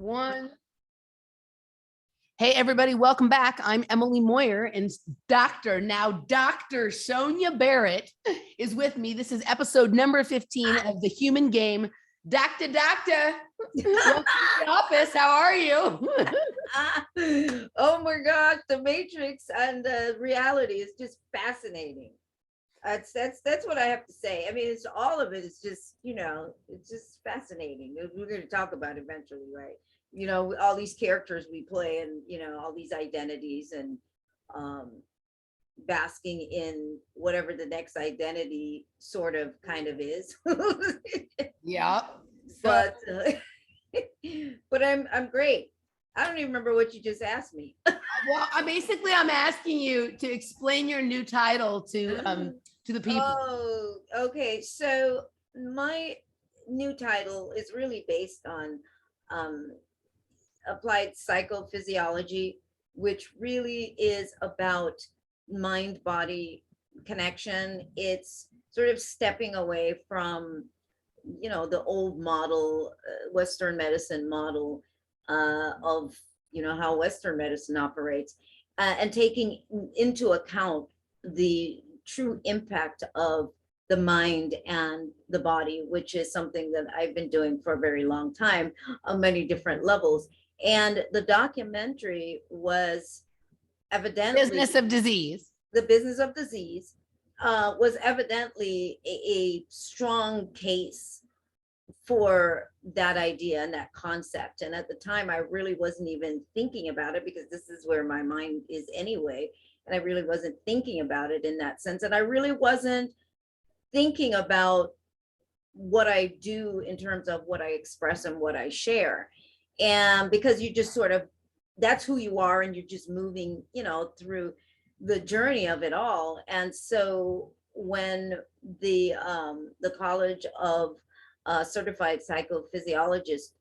One. Hey, everybody, welcome back. I'm Emily Moyer, and Dr. Sonia Barrett is with me. This is episode number 15 of The Human Game. Doctor, welcome to the office. How are you? Oh my God, the Matrix and the reality is just fascinating. That's what I have to say. I mean, it's all of it. It's just, it's just fascinating. We're going to talk about it eventually, right? All these characters we play, and all these identities, and basking in whatever the next identity sort of kind of is. Yeah. But but I'm great. I don't even remember what you just asked me. Well, I'm asking you to explain your new title to the people. Oh, okay. So my new title is really based on applied psychophysiology, which really is about mind-body connection. It's sort of stepping away from, the old model, Western medicine model of, how Western medicine operates, and taking into account the true impact of the mind and the body, which is something that I've been doing for a very long time on many different levels. And the documentary was evidently The Business of Disease. The Business of Disease was evidently a strong case for that idea and that concept. And at the time, I really wasn't even thinking about it, because this is where my mind is anyway. And I really wasn't thinking about it in that sense. And I really wasn't thinking about what I do in terms of what I express and what I share. And because you just sort of, that's who you are, and you're just moving, through the journey of it all. And so when the College of Certified Psychophysiologists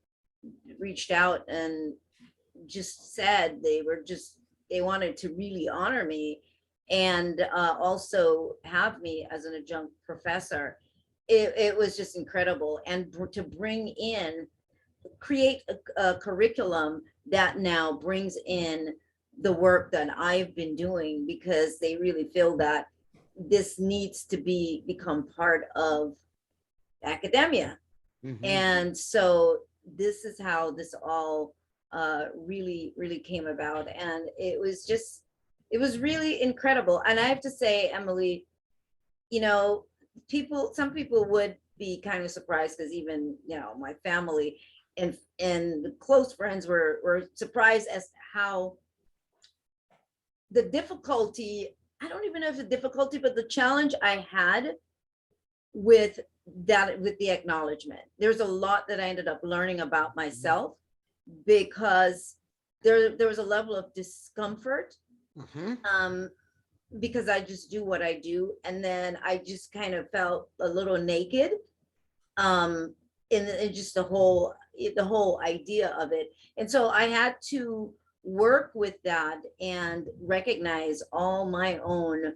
reached out and just said they wanted to really honor me, and also have me as an adjunct professor, it was just incredible. And to create a curriculum that now brings in the work that I've been doing, because they really feel that this needs to become part of academia. Mm-hmm. And so this is how this all really came about. And it was really incredible. And I have to say, Emily, some people would be kind of surprised, because even, my family and the close friends were surprised as to how the difficulty, I don't even know if the difficulty, but the challenge I had with the acknowledgement. There's a lot that I ended up learning about myself, because there was a level of discomfort, because I just do what I do. And then I just kind of felt a little naked in just the whole idea of it. And so I had to work with that and recognize all my own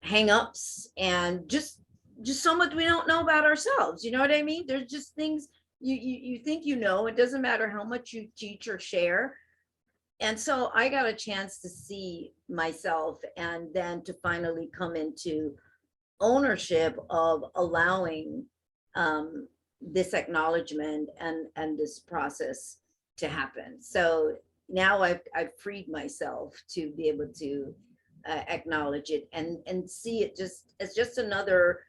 hang-ups, and just so much we don't know about ourselves. You know what I mean? There's just things you think, it doesn't matter how much you teach or share. And so I got a chance to see myself, and then to finally come into ownership of allowing this acknowledgement and this process to happen. So now I've freed myself to be able to acknowledge it and see it just as just another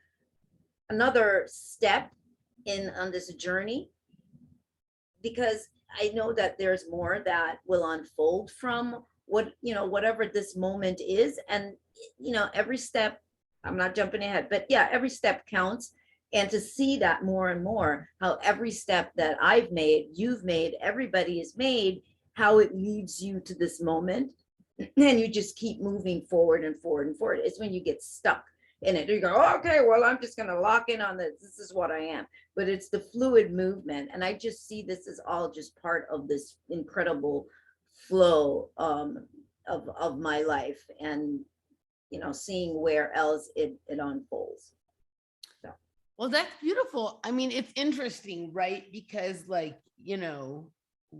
step on this journey, because I know that there's more that will unfold from whatever this moment is. And every step, I'm not jumping ahead, but yeah, every step counts. And to see that more and more, how every step that I've made, you've made, everybody has made, how it leads you to this moment, and you just keep moving forward and forward and forward. It's when you get stuck in it, you go, oh, okay, well, I'm just going to lock in on this is what I am. But it's the fluid movement, and I just see this is all just part of this incredible flow of my life, and seeing where else it unfolds. So. Well, that's beautiful. I mean, it's interesting, right? Because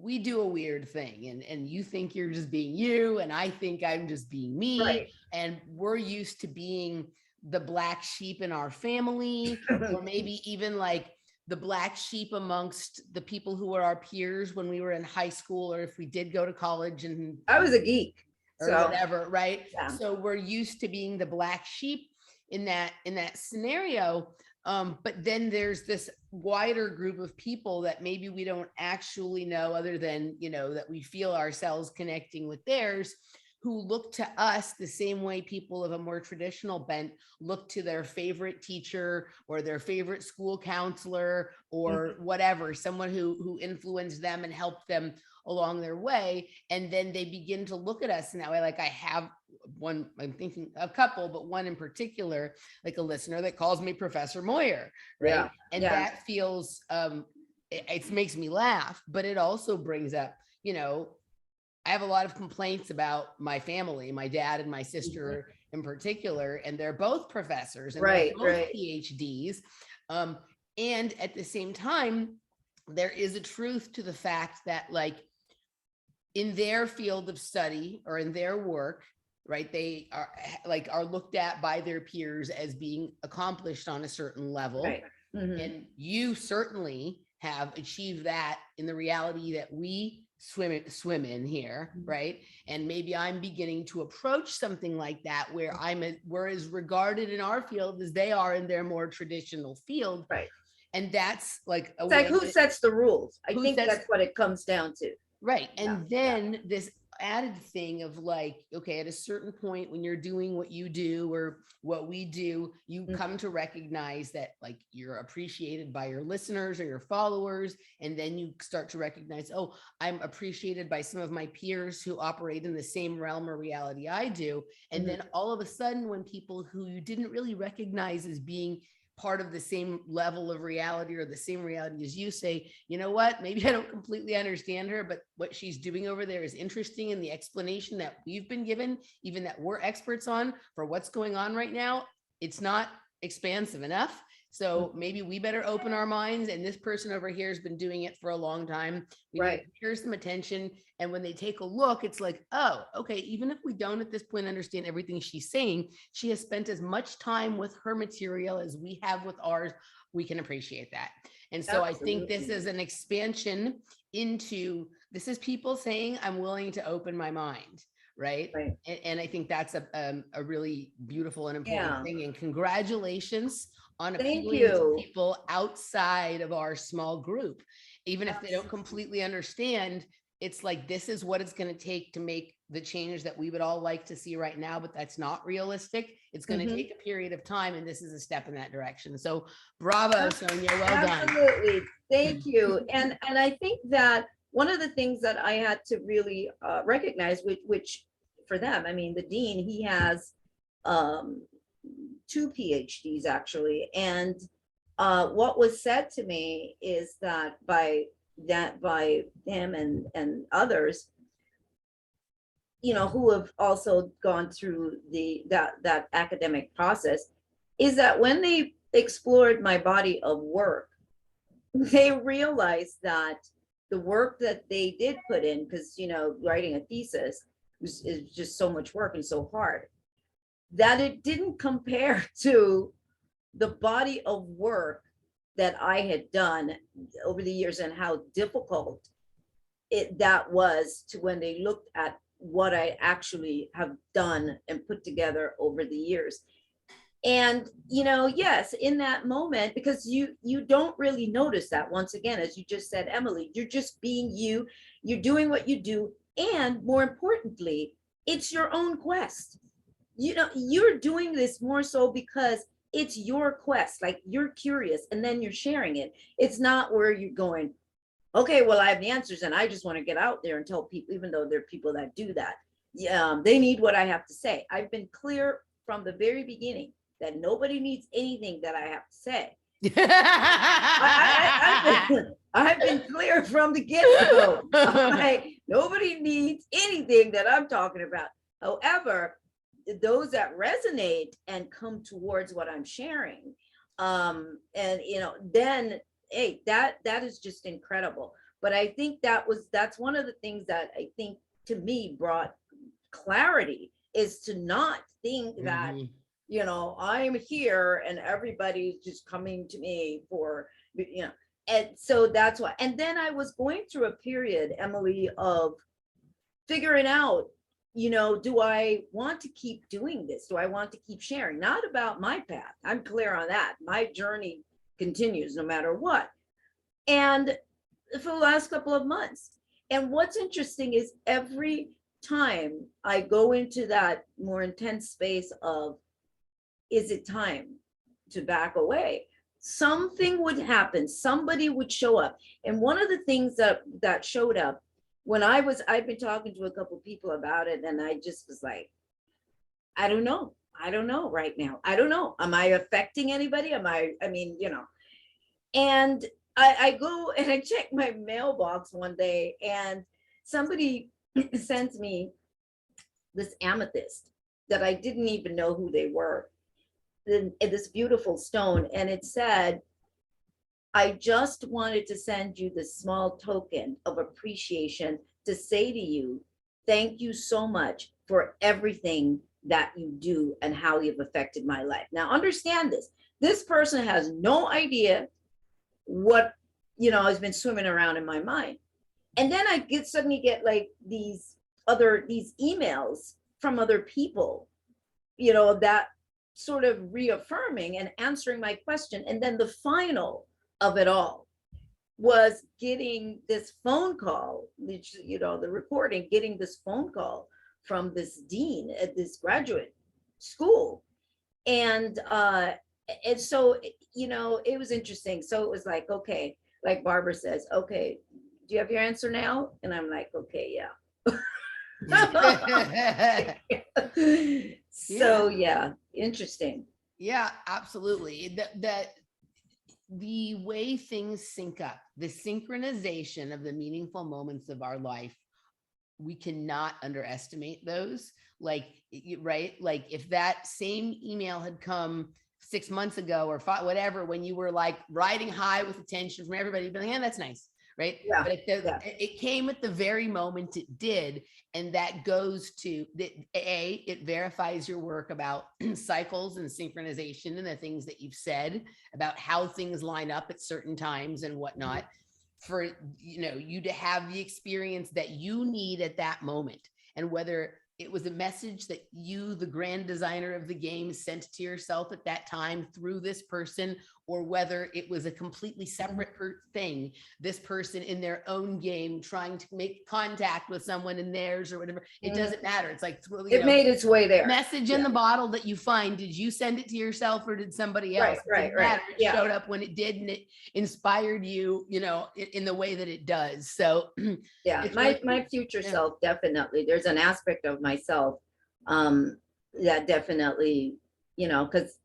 we do a weird thing, and you think you're just being you, and I think I'm just being me. Right. And we're used to being the black sheep in our family, or maybe even like the black sheep amongst the people who were our peers when we were in high school, or if we did go to college and I was a geek. or So whatever, right? yeah. So we're used to being the black sheep in that scenario. But then there's this wider group of people that maybe we don't actually know, other than, you know, that we feel ourselves connecting with theirs, who look to us the same way people of a more traditional bent look to their favorite teacher or their favorite school counselor or whatever, someone who influenced them and helped them along their way. And then they begin to look at us in that way. Like I have one, I'm thinking a couple, but one in particular, like a listener that calls me Professor Moyer, right? Yeah. And Yeah. that feels, it makes me laugh, but it also brings up, you know, I have a lot of complaints about my family, my dad and my sister in particular, and they're both professors and Right, they're both right. PhDs. And at the same time, there is a truth to the fact that, like, in their field of study or in their work, right, they are looked at by their peers as being accomplished on a certain level. Right. And you certainly have achieved that in the reality that we swim in here, right? And maybe I'm beginning to approach something like that where we're as regarded in our field as they are in their more traditional field. Right. And that's like it's like, who sets the rules? I think that's what it comes down to. Right. And then this added thing of like, okay, at a certain point when you're doing what you do or what we do, you come to recognize that like you're appreciated by your listeners or your followers. And then you start to recognize, oh, I'm appreciated by some of my peers who operate in the same realm or reality I do. And then all of a sudden, when people who you didn't really recognize as being part of the same level of reality or the same reality as you say, you know what, maybe I don't completely understand her, but what she's doing over there is interesting. And the explanation that we've been given, even that we're experts on for what's going on right now, it's not expansive enough. So maybe we better open our minds. And this person over here has been doing it for a long time. We need to hear some attention. And when they take a look, it's like, oh, okay, even if we don't at this point understand everything she's saying, she has spent as much time with her material as we have with ours. We can appreciate that. And so I think this is an expansion into, this is people saying, I'm willing to open my mind. Right. And I think that's a really beautiful and important thing. And congratulations on appealing to people outside of our small group. Even if they don't completely understand, it's like, this is what it's going to take to make the change that we would all like to see right now, but that's not realistic. It's going to take a period of time, and this is a step in that direction. So bravo, Sonia, well done. Absolutely. Thank you. And I think that one of the things that I had to really recognize, which for them, I mean, the dean, he has 2 PhDs actually. And what was said to me is that by him and others, you know, who have also gone through that academic process, is that when they explored my body of work, they realized that the work that they did put in, because, you know, writing a thesis is just so much work and so hard, that it didn't compare to the body of work that I had done over the years and how difficult that was to when they looked at what I actually have done and put together over the years. And, you know, yes, in that moment, because you don't really notice that, once again, as you just said, Emily, you're just being you, you're doing what you do. And more importantly, it's your own quest. You know, you're doing this more so because it's your quest, like you're curious and then you're sharing it. It's not where you're going, okay, well, I have the answers and I just want to get out there and tell people, even though there are people that do that. Yeah, they need what I have to say. I've been clear from the very beginning that nobody needs anything that I have to say. I've been clear from the get-go. Nobody needs anything that I'm talking about. However, those that resonate and come towards what I'm sharing, and you know, then hey, that is just incredible. But I think that's one of the things that I think to me brought clarity, is to not think that, Mhm. I'm here and everybody's just coming to me for, and so that's why. And then I was going through a period, Emily, of figuring out, do I want to keep doing this? Do I want to keep sharing? Not about my path. I'm clear on that. My journey continues no matter what. And for the last couple of months. And what's interesting is every time I go into that more intense space of, is it time to back away? Something would happen. Somebody would show up. And one of the things that showed up when I've been talking to a couple of people about it, and I just was like, I don't know. I don't know right now. I don't know. Am I affecting anybody? And I go and I check my mailbox one day, and somebody sends me this amethyst that I didn't even know who they were. This beautiful stone. And it said, I just wanted to send you this small token of appreciation to say to you, thank you so much for everything that you do and how you've affected my life. Now, understand this. This person has no idea what, has been swimming around in my mind. And then I suddenly get like these emails from other people, that sort of reaffirming and answering my question. And then the final of it all was getting this phone call, the recording, getting this phone call from this dean at this graduate school. And so, it was interesting. So it was like, okay, like Barbara says, okay, do you have your answer now? And I'm like, okay, yeah. So yeah, interesting. Yeah, absolutely. The way things sync up, the synchronization of the meaningful moments of our life, we cannot underestimate those. Like, right? Like if that same email had come 6 months ago or whatever, when you were like riding high with attention from everybody, you'd be like, yeah, that's nice. Right. Yeah, But it came at the very moment it did. And that goes to it verifies your work about cycles and synchronization and the things that you've said about how things line up at certain times and whatnot, for you to have the experience that you need at that moment. And whether it was a message that you, the grand designer of the game, sent to yourself at that time through this person, or whether it was a completely separate thing, this person in their own game trying to make contact with someone in theirs or whatever, it doesn't matter. It's like it made its way there. Message in the bottle that you find, did you send it to yourself or did somebody else? Right. It showed up when it did, and it inspired you, in the way that it does. So yeah, my future self, definitely. There's an aspect of myself that definitely, because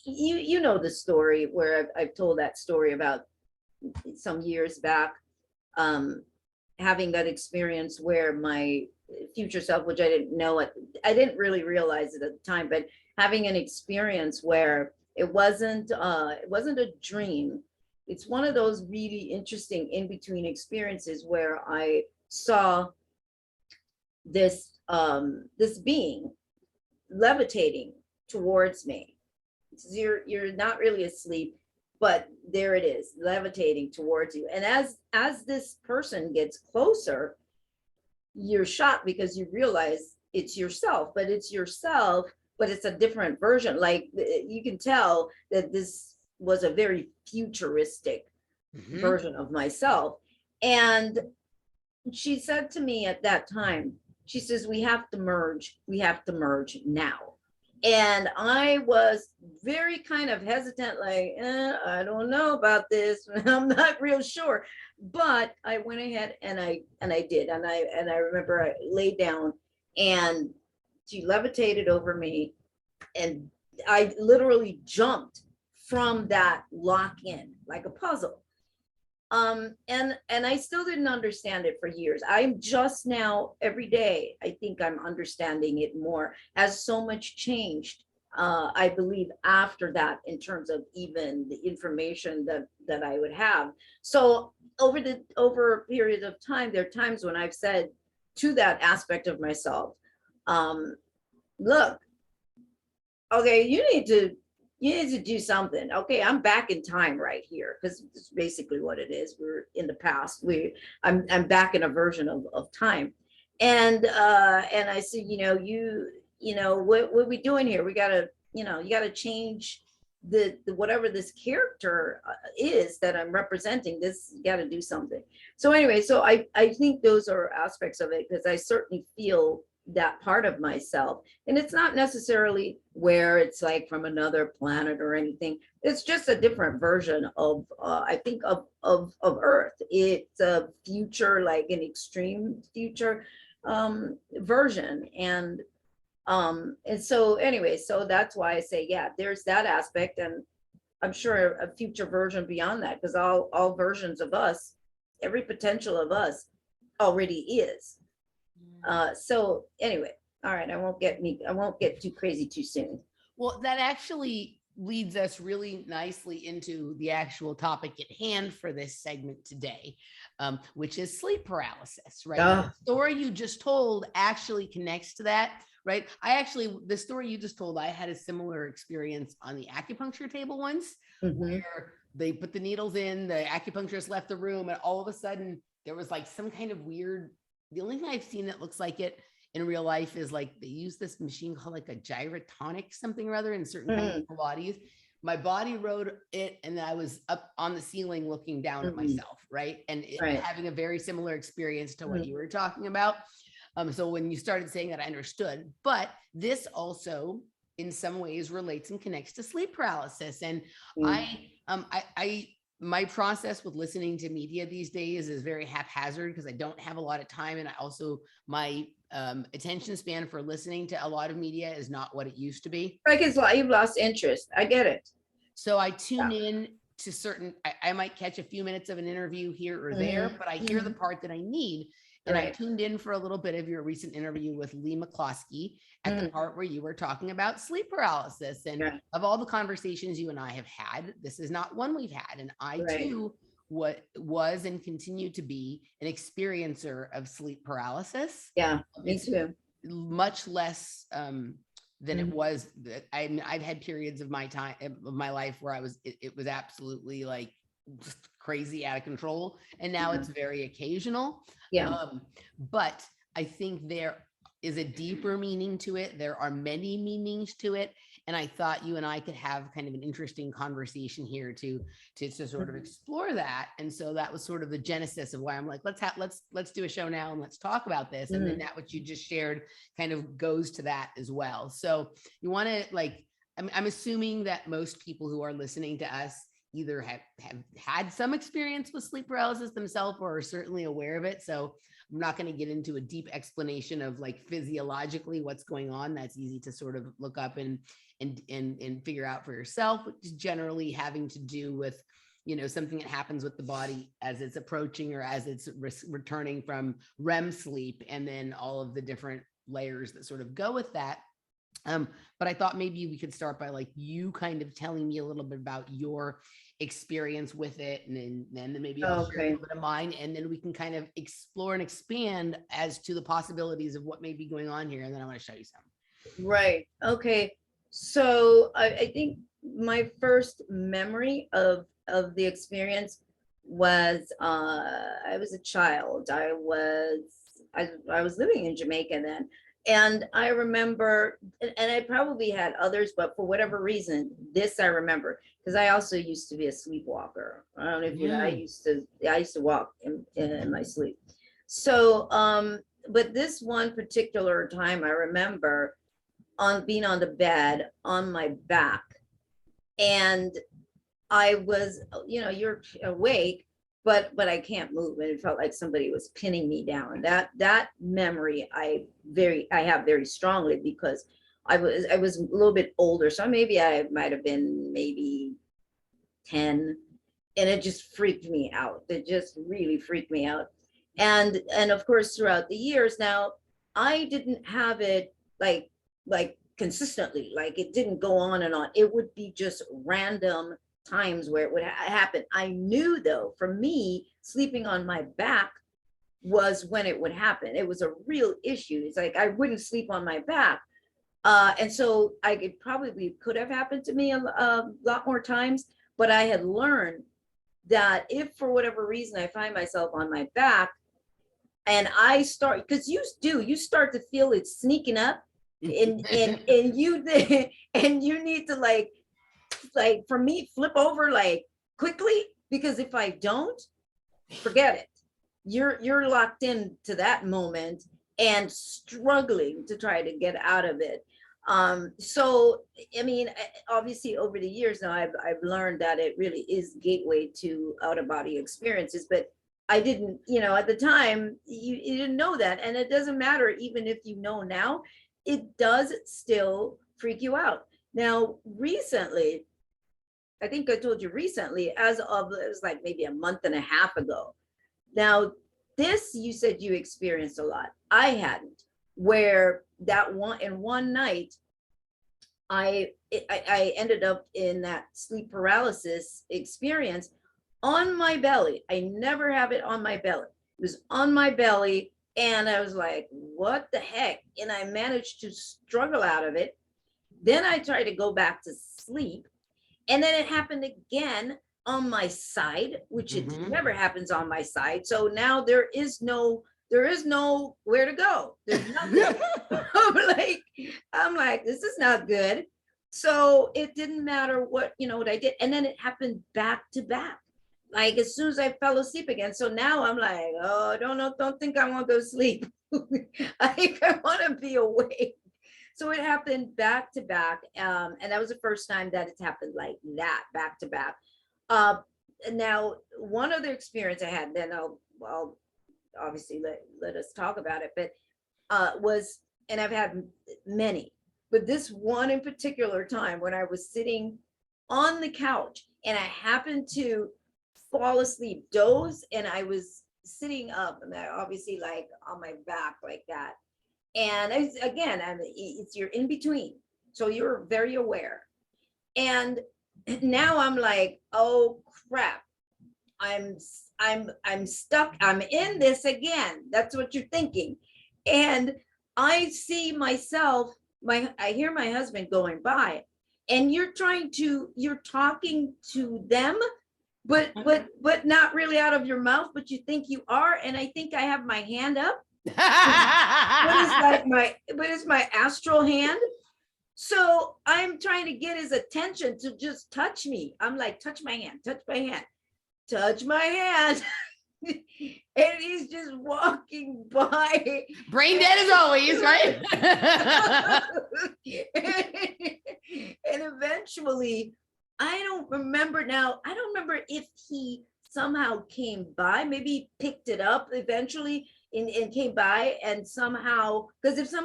you know the story where I've told that story about some years back, having that experience where my future self, which I didn't really realize it at the time, but having an experience where it wasn't a dream. It's one of those really interesting in between experiences where I saw this being levitating towards me. You're not really asleep, but there it is, levitating towards you. And as this person gets closer, you're shocked because you realize it's yourself, but it's a different version. Like you can tell that this was a very futuristic version of myself. And she said to me at that time, she says, we have to merge now. And I was very kind of hesitant, like, I don't know about this. I'm not real sure. But I went ahead and I did. And I remember I laid down and she levitated over me. And I literally jumped from that lock in like a puzzle. And I still didn't understand it for years. I'm just now, every day, I think I'm understanding it more, as so much changed, I believe, after that, in terms of even the information that I would have. So over a period of time, there are times when I've said to that aspect of myself, look, okay, you need to do something. Okay, I'm back in time right here, because it's basically what it is. We're in the past. I'm back in a version of time. And I said, what are we doing here? We gotta, you gotta change the whatever this character is that I'm representing. This, you gotta do something. So anyway, so I think those are aspects of it, because I certainly feel that part of myself. And it's not necessarily where it's like from another planet or anything. It's just a different version of I think of Earth. It's a future, like an extreme future version. And so anyway, so that's why I say, yeah, there's that aspect. And I'm sure a future version beyond that, because all versions of us, every potential of us already is. So anyway, all right, I won't get too crazy too soon. Well, that actually leads us really nicely into the actual topic at hand for this segment today, which is sleep paralysis, right? The story you just told actually connects to that, right? The story you just told, I had a similar experience on the acupuncture table once, where they put the needles in, the acupuncturist left the room, and all of a sudden there was like some kind of weird, the only thing I've seen that looks like it in real life is like they use this machine called like a gyrotonic something or other in certain kinds of bodies. My body rode it, and I was up on the ceiling looking down at myself, right? And having a very similar experience to what you were talking about. So when you started saying that, I understood. But this also, in some ways, relates and connects to sleep paralysis. And my process with listening to media these days is very haphazard, because I don't have a lot of time. And I also, my attention span for listening to a lot of media is not what it used to be. Like it's like you've lost interest. I get it. So I tune in to certain, I might catch a few minutes of an interview here or there, but I hear the part that I need. And I tuned in for a little bit of your recent interview with Lee McCloskey at the part where you were talking about sleep paralysis. And of all the conversations you and I have had, this is not one we've had. And I too was and continue to be an experiencer of sleep paralysis. Yeah, me too. Much less than it was. I've had periods of my time, of my life, where it was absolutely like just crazy out of control. And now it's very occasional. But I think there is a deeper meaning to it. There are many meanings to it. And I thought you and I could have kind of an interesting conversation here to sort of explore that. And so that was sort of the genesis of why I'm like, let's do a show now and let's talk about this. And then that what you just shared kind of goes to that as well. So you want to like, I'm assuming that most people who are listening to us either have had some experience with sleep paralysis themselves or are certainly aware of it. So I'm not going to get into a deep explanation of like physiologically what's going on. That's easy to sort of look up and figure out for yourself, which is generally having to do with, something that happens with the body as it's approaching or as it's returning from REM sleep, and then all of the different layers that sort of go with that. But I thought maybe we could start by like you kind of telling me a little bit about your experience with it, and then maybe I'll share a little bit of mine, and then we can kind of explore and expand as to the possibilities of what may be going on here. And then I want to show you some. Right. Okay. So I think my first memory of the experience was I was a child. I was living in Jamaica then. And I remember, and I probably had others, but for whatever reason, this I remember, because I also used to be a sleepwalker. I don't know if you know, I used to walk in my sleep. So, but this one particular time I remember being on the bed on my back, and I was, you're awake, but I can't move, and it felt like somebody was pinning me down. That memory I have very strongly, because I was a little bit older, so maybe I might have been maybe 10, and it just freaked me out. It just really freaked me out. And of course, throughout the years now, I didn't have it like consistently, like it didn't go on and on. It would be just random times where it would happen. I knew though, for me, sleeping on my back was when it would happen. It was a real issue. It's like I wouldn't sleep on my back. And so could have happened to me a lot more times, but I had learned that if for whatever reason I find myself on my back and I start, because you start to feel it sneaking up and you and you need to like for me, flip over like quickly, because if I don't, forget it. You're locked into that moment and struggling to try to get out of it. So I mean, obviously over the years now I've learned that it really is gateway to out of body experiences, but I didn't, at the time you didn't know that. And it doesn't matter, even if you know now, it does still freak you out. Now, recently, I think I told you recently, as of, it was like maybe a month and a half ago. Now, this you said you experienced a lot. I hadn't, where that one night, I ended up in that sleep paralysis experience on my belly. I never have it on my belly. It was on my belly, and I was like, what the heck? And I managed to struggle out of it. Then I tried to go back to sleep, and then it happened again on my side, which it never happens on my side. So now there is no where to go. There's nothing. I'm like, this is not good. So it didn't matter what I did. And then it happened back to back, like as soon as I fell asleep again. So now I'm like, oh, don't think I want to go sleep. I want to be awake. So it happened back to back. And that was the first time that it's happened like that, back to back. Now, one other experience I had, then I'll obviously let us talk about it, but was, and I've had many, but this one in particular time when I was sitting on the couch and I happened to fall asleep, doze, and I was sitting up, and I obviously like on my back like that. And you're in between, so you're very aware. And now I'm like, oh crap, I'm stuck. I'm in this again. That's what you're thinking. And I see myself, I hear my husband going by, and you're talking to them, but not really out of your mouth, but you think you are. And I think I have my hand up. But it's my astral hand. So I'm trying to get his attention to just touch me. I'm like, touch my hand, touch my hand, touch my hand. And he's just walking by. Brain dead as always, right? And eventually, I don't remember now. I don't remember if he somehow came by, maybe he picked it up eventually and came by, and somehow, because if you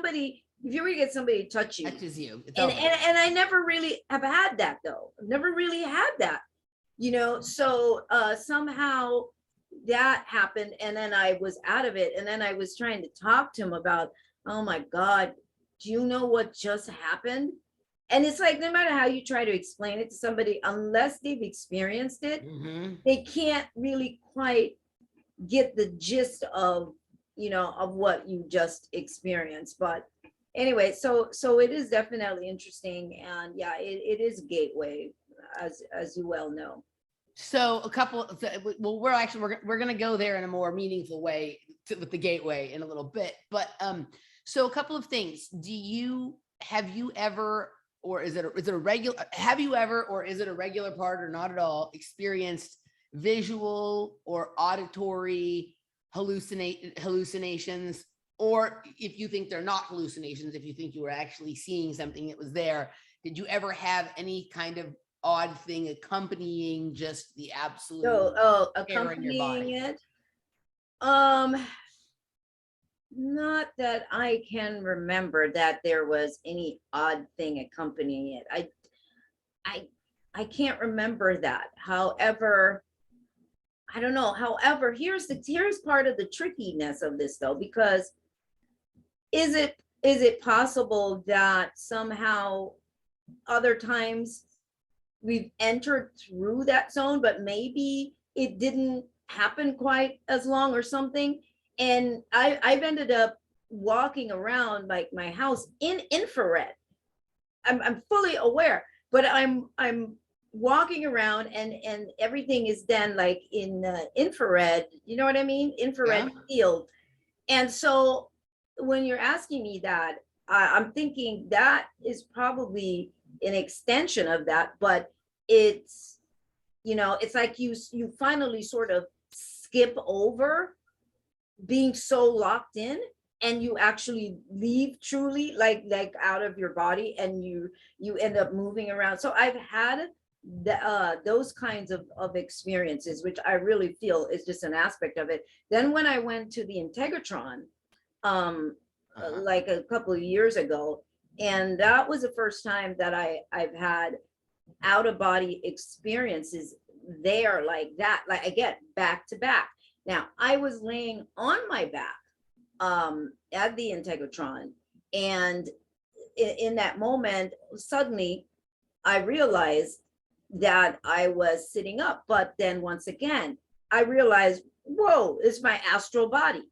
ever get somebody to touch you, touches you, and I never really have had that though. I've never really had that, so somehow that happened, and then I was out of it, and then I was trying to talk to him about, oh my God, do you know what just happened? And it's like, no matter how you try to explain it to somebody, unless they've experienced it, they can't really quite get the gist of what you just experienced. But anyway, so it is definitely interesting, and yeah, it is a gateway, as you well know. So we're going to go there in a more meaningful way with the gateway in a little bit, but so a couple of things. Have you ever, or is it a regular part or not at all, experienced visual or auditory hallucinations? Or if you think they're not hallucinations, if you think you were actually seeing something that was there, did you ever have any kind of odd thing accompanying just the absolute accompanying it? Not that I can remember that there was any odd thing accompanying it. I can't remember that. However, I don't know. However, here's part of the trickiness of this though, because is it possible that somehow other times we've entered through that zone, but maybe it didn't happen quite as long or something. And I've ended up walking around like my house in infrared. I'm fully aware, but I'm walking around and everything is then like in infrared, you know what I mean? Infrared field. And so when you're asking me that, I'm thinking that is probably an extension of that, but it's, you know, it's like you finally sort of skip over being so locked in, and you actually leave truly like out of your body, and you end up moving around. So I've had those kinds of experiences, which I really feel is just an aspect of it. Then when I went to the Integratron, like a couple of years ago, and that was the first time that I've had out of body experiences there like that, like again, back to back. Now I was laying on my back at the Integratron, and in that moment, suddenly I realized that I was sitting up. But then once again, I realized, whoa, it's my astral body.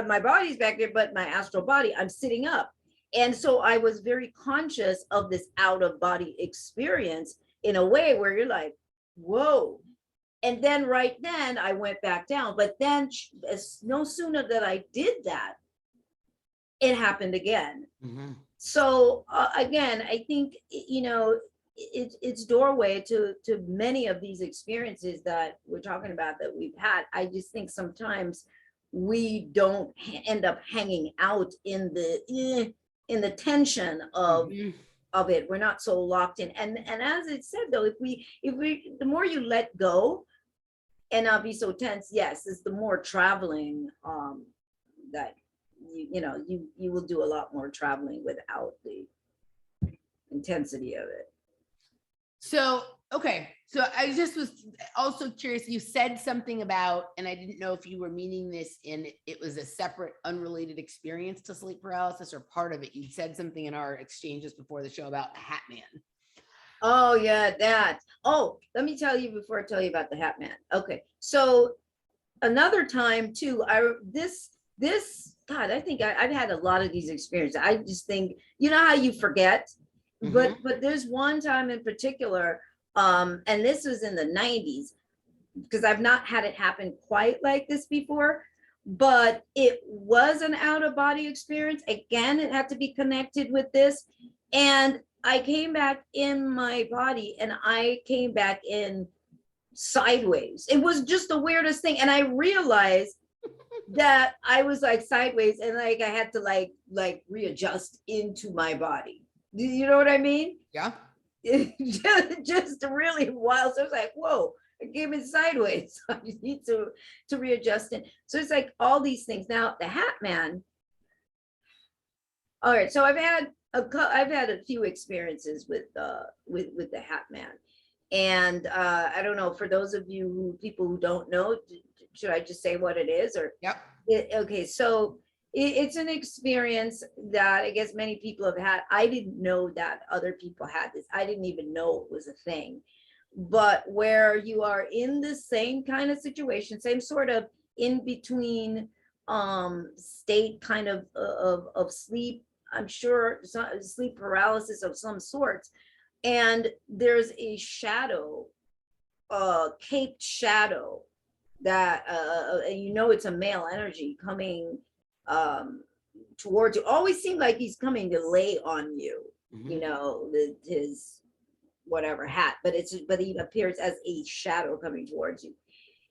My body's back there, but my astral body, I'm sitting up. And so I was very conscious of this out of body experience in a way where you're like, whoa. And then right then I went back down. But then no sooner that I did that, it happened again. Mm-hmm. So again, I think, you know, it's doorway to many of these experiences that we're talking about that we've had. I just think sometimes we don't end up hanging out in the tension of it. We're not so locked in. And as it said though, if we the more you let go and not be so tense, yes, it's the more traveling that you will do a lot more traveling without the intensity of it. So, okay. So I just was also curious. You said something about, and I didn't know if you were meaning this in it was a separate, unrelated experience to sleep paralysis or part of it. You said something in our exchanges before the show about the Hat Man. Oh yeah, that. Oh, let me tell you before I tell you about the Hat Man. Okay. So another time too, this God, I think I've had a lot of these experiences. I just think, you know how you forget, but there's one time in particular, and this was in the 90s, because I've not had it happen quite like this before, but it was an out of body experience. Again, it had to be connected with this, and I came back in my body, and I came back in sideways. It was just the weirdest thing, and I realized that I was like sideways, and like I had to like readjust into my body. You know what I mean? Yeah. just really wild. So it's like, whoa, I came in sideways. So I need to readjust it. So it's like all these things. Now the Hat Man. All right, so I've had a few experiences with the Hat Man, and I don't know, for those of you people who don't know, should I just say what it is? Or yep. Okay, so it's an experience that I guess many people have had. I didn't know that other people had this. I didn't even know it was a thing. But where you are in the same kind of situation, same sort of in between state kind of sleep, I'm sure, sleep paralysis of some sorts, and there's a shadow, caped shadow that you know it's a male energy coming towards you. Always seemed like he's coming to lay on you, you know, his whatever hat, but he appears as a shadow coming towards you.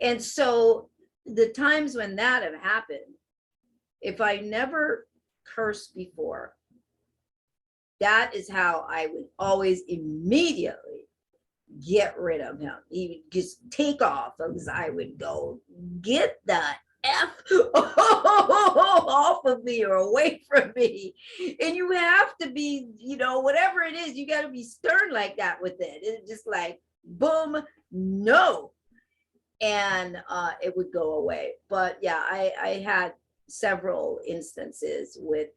And so the times when that have happened, if I never cursed before, that is how I would always immediately get rid of him. He would just take off, because I would go, get the F off of me or away from me. And you have to be, you know, whatever it is, you got to be stern like that with it. It's just like, boom, no. And it would go away. But yeah, I had several instances with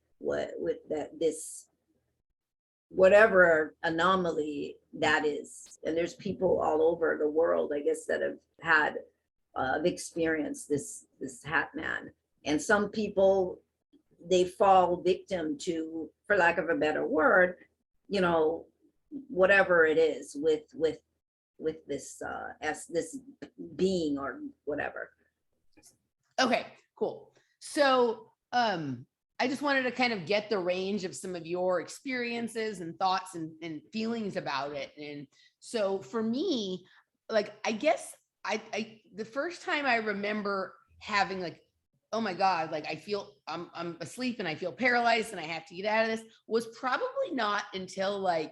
this whatever anomaly that is. And there's people all over the world, I guess, that have had experienced this hat man. And some people, they fall victim to, for lack of a better word, you know, whatever it is with this this being or whatever. Okay, cool. So I just wanted to kind of get the range of some of your experiences and thoughts and feelings about it. And so for me, like, I guess I the first time I remember having like, oh my God, like I feel I'm asleep and I feel paralyzed and I have to get out of this was probably not until like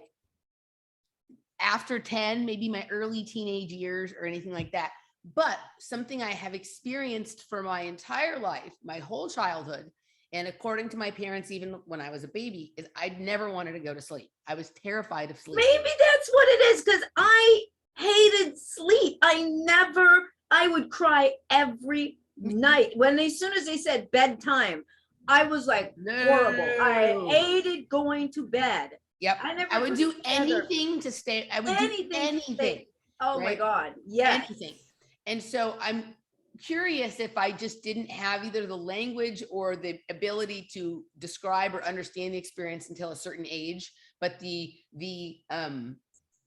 after 10, maybe my early teenage years or anything like that. But something I have experienced for my entire life, my whole childhood, and according to my parents, even when I was a baby, is I never wanted to go to sleep. I was terrified of sleep. Maybe that's what it is, because I hated sleep. I would cry every night. As soon as they said bedtime, I was like, horrible. I hated going to bed. Yep. I would do anything to stay. I would do anything. Oh my God. Yeah. Anything. And so I'm curious if I just didn't have either the language or the ability to describe or understand the experience until a certain age, but the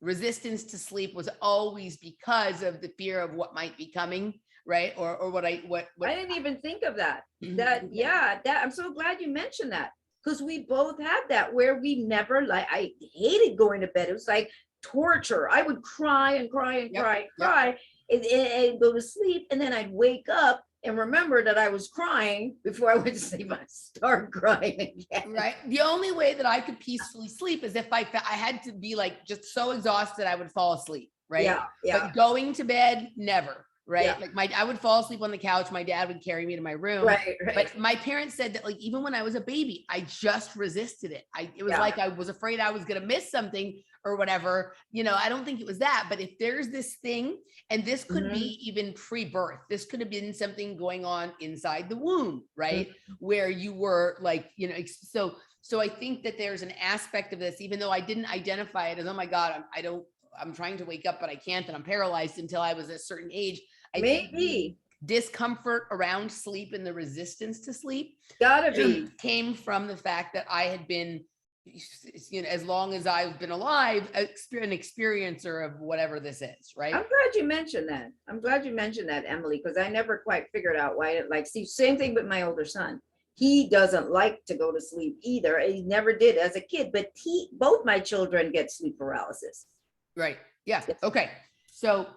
resistance to sleep was always because of the fear of what might be coming, right? Or what I didn't even think of that. I'm so glad you mentioned that, because we both had that where we never, like, I hated going to bed. It was like torture. I would cry and cry and cry and go to sleep, and then I'd wake up and remember that I was crying before I went to sleep. I'd start crying again. Right. The only way that I could peacefully sleep is if I had to be like just so exhausted I would fall asleep. Right. Yeah. But going to bed, never. Right. Yeah. Like I would fall asleep on the couch. My dad would carry me to my room. Right. But my parents said that, like, even when I was a baby, I just resisted it. It was like I was afraid I was going to miss something or whatever. You know, I don't think it was that. But if there's this thing, and this could be even pre-birth, this could have been something going on inside the womb, right? Where you were like, you know, so I think that there's an aspect of this, even though I didn't identify it as, oh my God, I'm trying to wake up, but I can't, and I'm paralyzed until I was a certain age. I think discomfort around sleep and the resistance to sleep came from the fact that I had been, you know, as long as I've been alive, an experiencer of whatever this is, right? I'm glad you mentioned that, Emily, because I never quite figured out why it, like, see, same thing with my older son. He doesn't like to go to sleep either. He never did as a kid, but both my children get sleep paralysis. Right. Yeah. Okay. So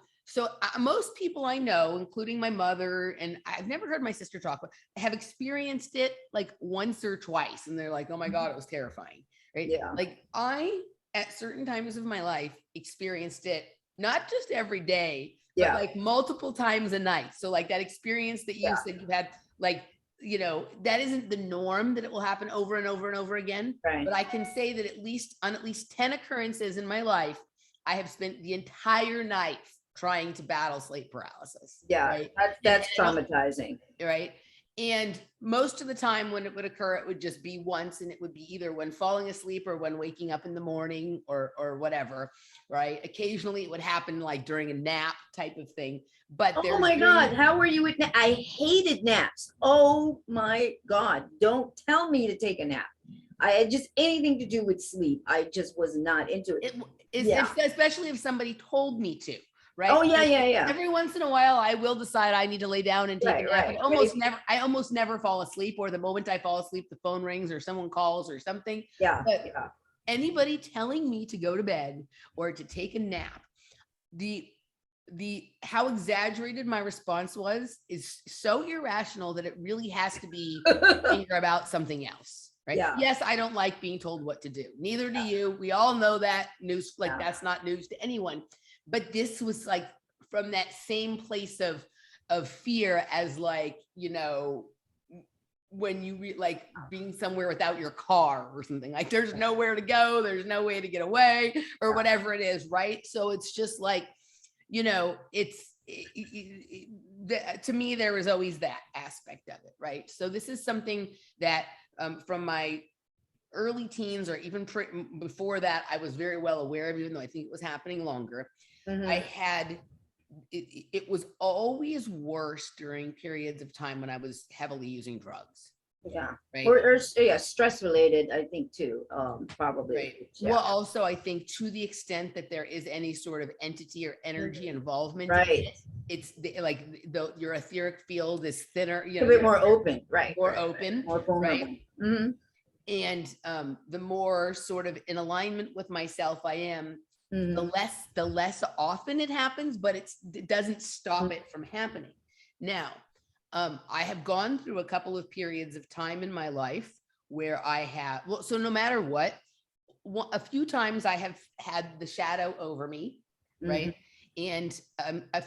most people I know, including my mother, and I've never heard my sister talk, but have experienced it like once or twice. And they're like, oh my God, it was terrifying. Right. Yeah. Like I, at certain times of my life, experienced it, not just every day, but like multiple times a night. So like that experience that you said you had, like, you know, that isn't the norm that it will happen over and over and over again. Right. But I can say that at least 10 occurrences in my life, I have spent the entire night trying to battle sleep paralysis. Yeah, right? that's traumatizing. Right. And most of the time when it would occur, it would just be once, and it would be either when falling asleep or when waking up in the morning or whatever. Right. Occasionally it would happen like during a nap type of thing. But oh my God, how were you with I hated naps. Oh my God, don't tell me to take a nap. I had just anything to do with sleep. I just was not into it. Especially if somebody told me to. Right. Oh yeah. Every once in a while, I will decide I need to lay down and take a nap. I almost never fall asleep, or the moment I fall asleep, the phone rings or someone calls or something. But anybody telling me to go to bed or to take a nap, the how exaggerated my response is so irrational that it really has to be anger about something else. Right. Yeah. Yes, I don't like being told what to do. Neither do you. We all know that. News, like that's not news to anyone. But this was like from that same place of fear as, like, you know, when you like being somewhere without your car or something, like there's nowhere to go, there's no way to get away or whatever it is. Right. So it's just like, you know, to me, there was always that aspect of it. Right. So this is something that from my early teens or even before that, I was very well aware of, even though I think it was happening longer. I had, it was always worse during periods of time when I was heavily using drugs. Yeah. Right. Or yeah, stress related, I think too. Probably. Right. Yeah. Well, also, I think to the extent that there is any sort of entity or energy involvement, Right. it's like your etheric field is thinner, A bit more open, right? more open, More vulnerable. right? And the more sort of in alignment with myself I am, the less often it happens, but it doesn't stop it from happening. Now, I have gone through a couple of periods of time in my life where I have, well, so no matter what, a few times I have had the shadow over me, right? And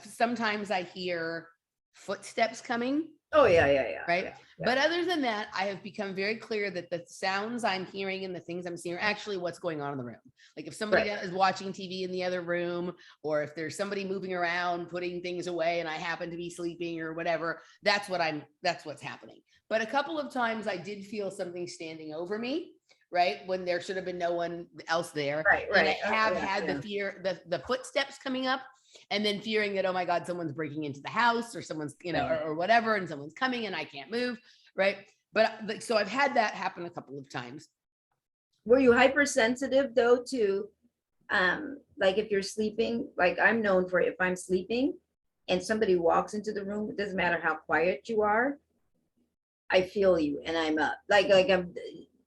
sometimes I hear footsteps coming. Oh yeah. Right. Yeah. But other than that, I have become very clear that the sounds I'm hearing and the things I'm seeing are actually what's going on in the room. Like if somebody is watching TV in the other room, or if there's somebody moving around, putting things away, and I happen to be sleeping or whatever, that's what's happening. But a couple of times I did feel something standing over me, right? When there should have been no one else there. Right. And I have had the fear, the footsteps coming up, and then fearing that, oh my God, someone's breaking into the house, or someone's, or whatever, and someone's coming and I can't move. Right. But so I've had that happen a couple of times. Were you hypersensitive though to, like if you're sleeping, like I'm known for if I'm sleeping and somebody walks into the room, it doesn't matter how quiet you are, I feel you and I'm up. Like I'm,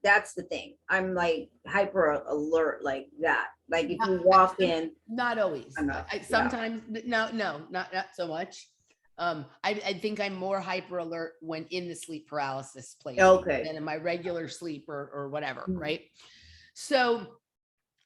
that's the thing. I'm like hyper alert like that. Like if you walk in. Not always. Sometimes, no, not so much. I think I'm more hyper alert when in the sleep paralysis place than in my regular sleep or whatever. Right. So,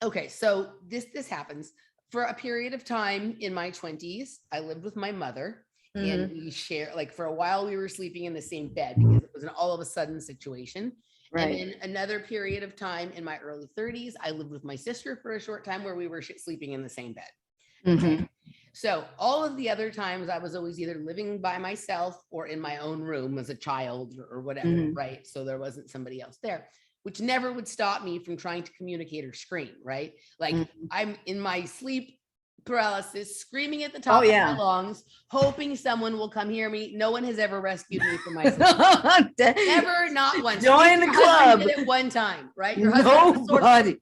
okay. So this happens for a period of time in my 20s. I lived with my mother and we share, like for a while we were sleeping in the same bed because it was an all of a sudden situation. Right. And then another period of time in my early 30s, I lived with my sister for a short time where we were sleeping in the same bed. So all of the other times I was always either living by myself or in my own room as a child or whatever, right? So there wasn't somebody else there, which never would stop me from trying to communicate or scream, right? Like I'm in my sleep paralysis, screaming at the top of my lungs, hoping someone will come hear me. No one has ever rescued me from myself. Never, not once. Join the club. Did it one time, right? Your husband nobody.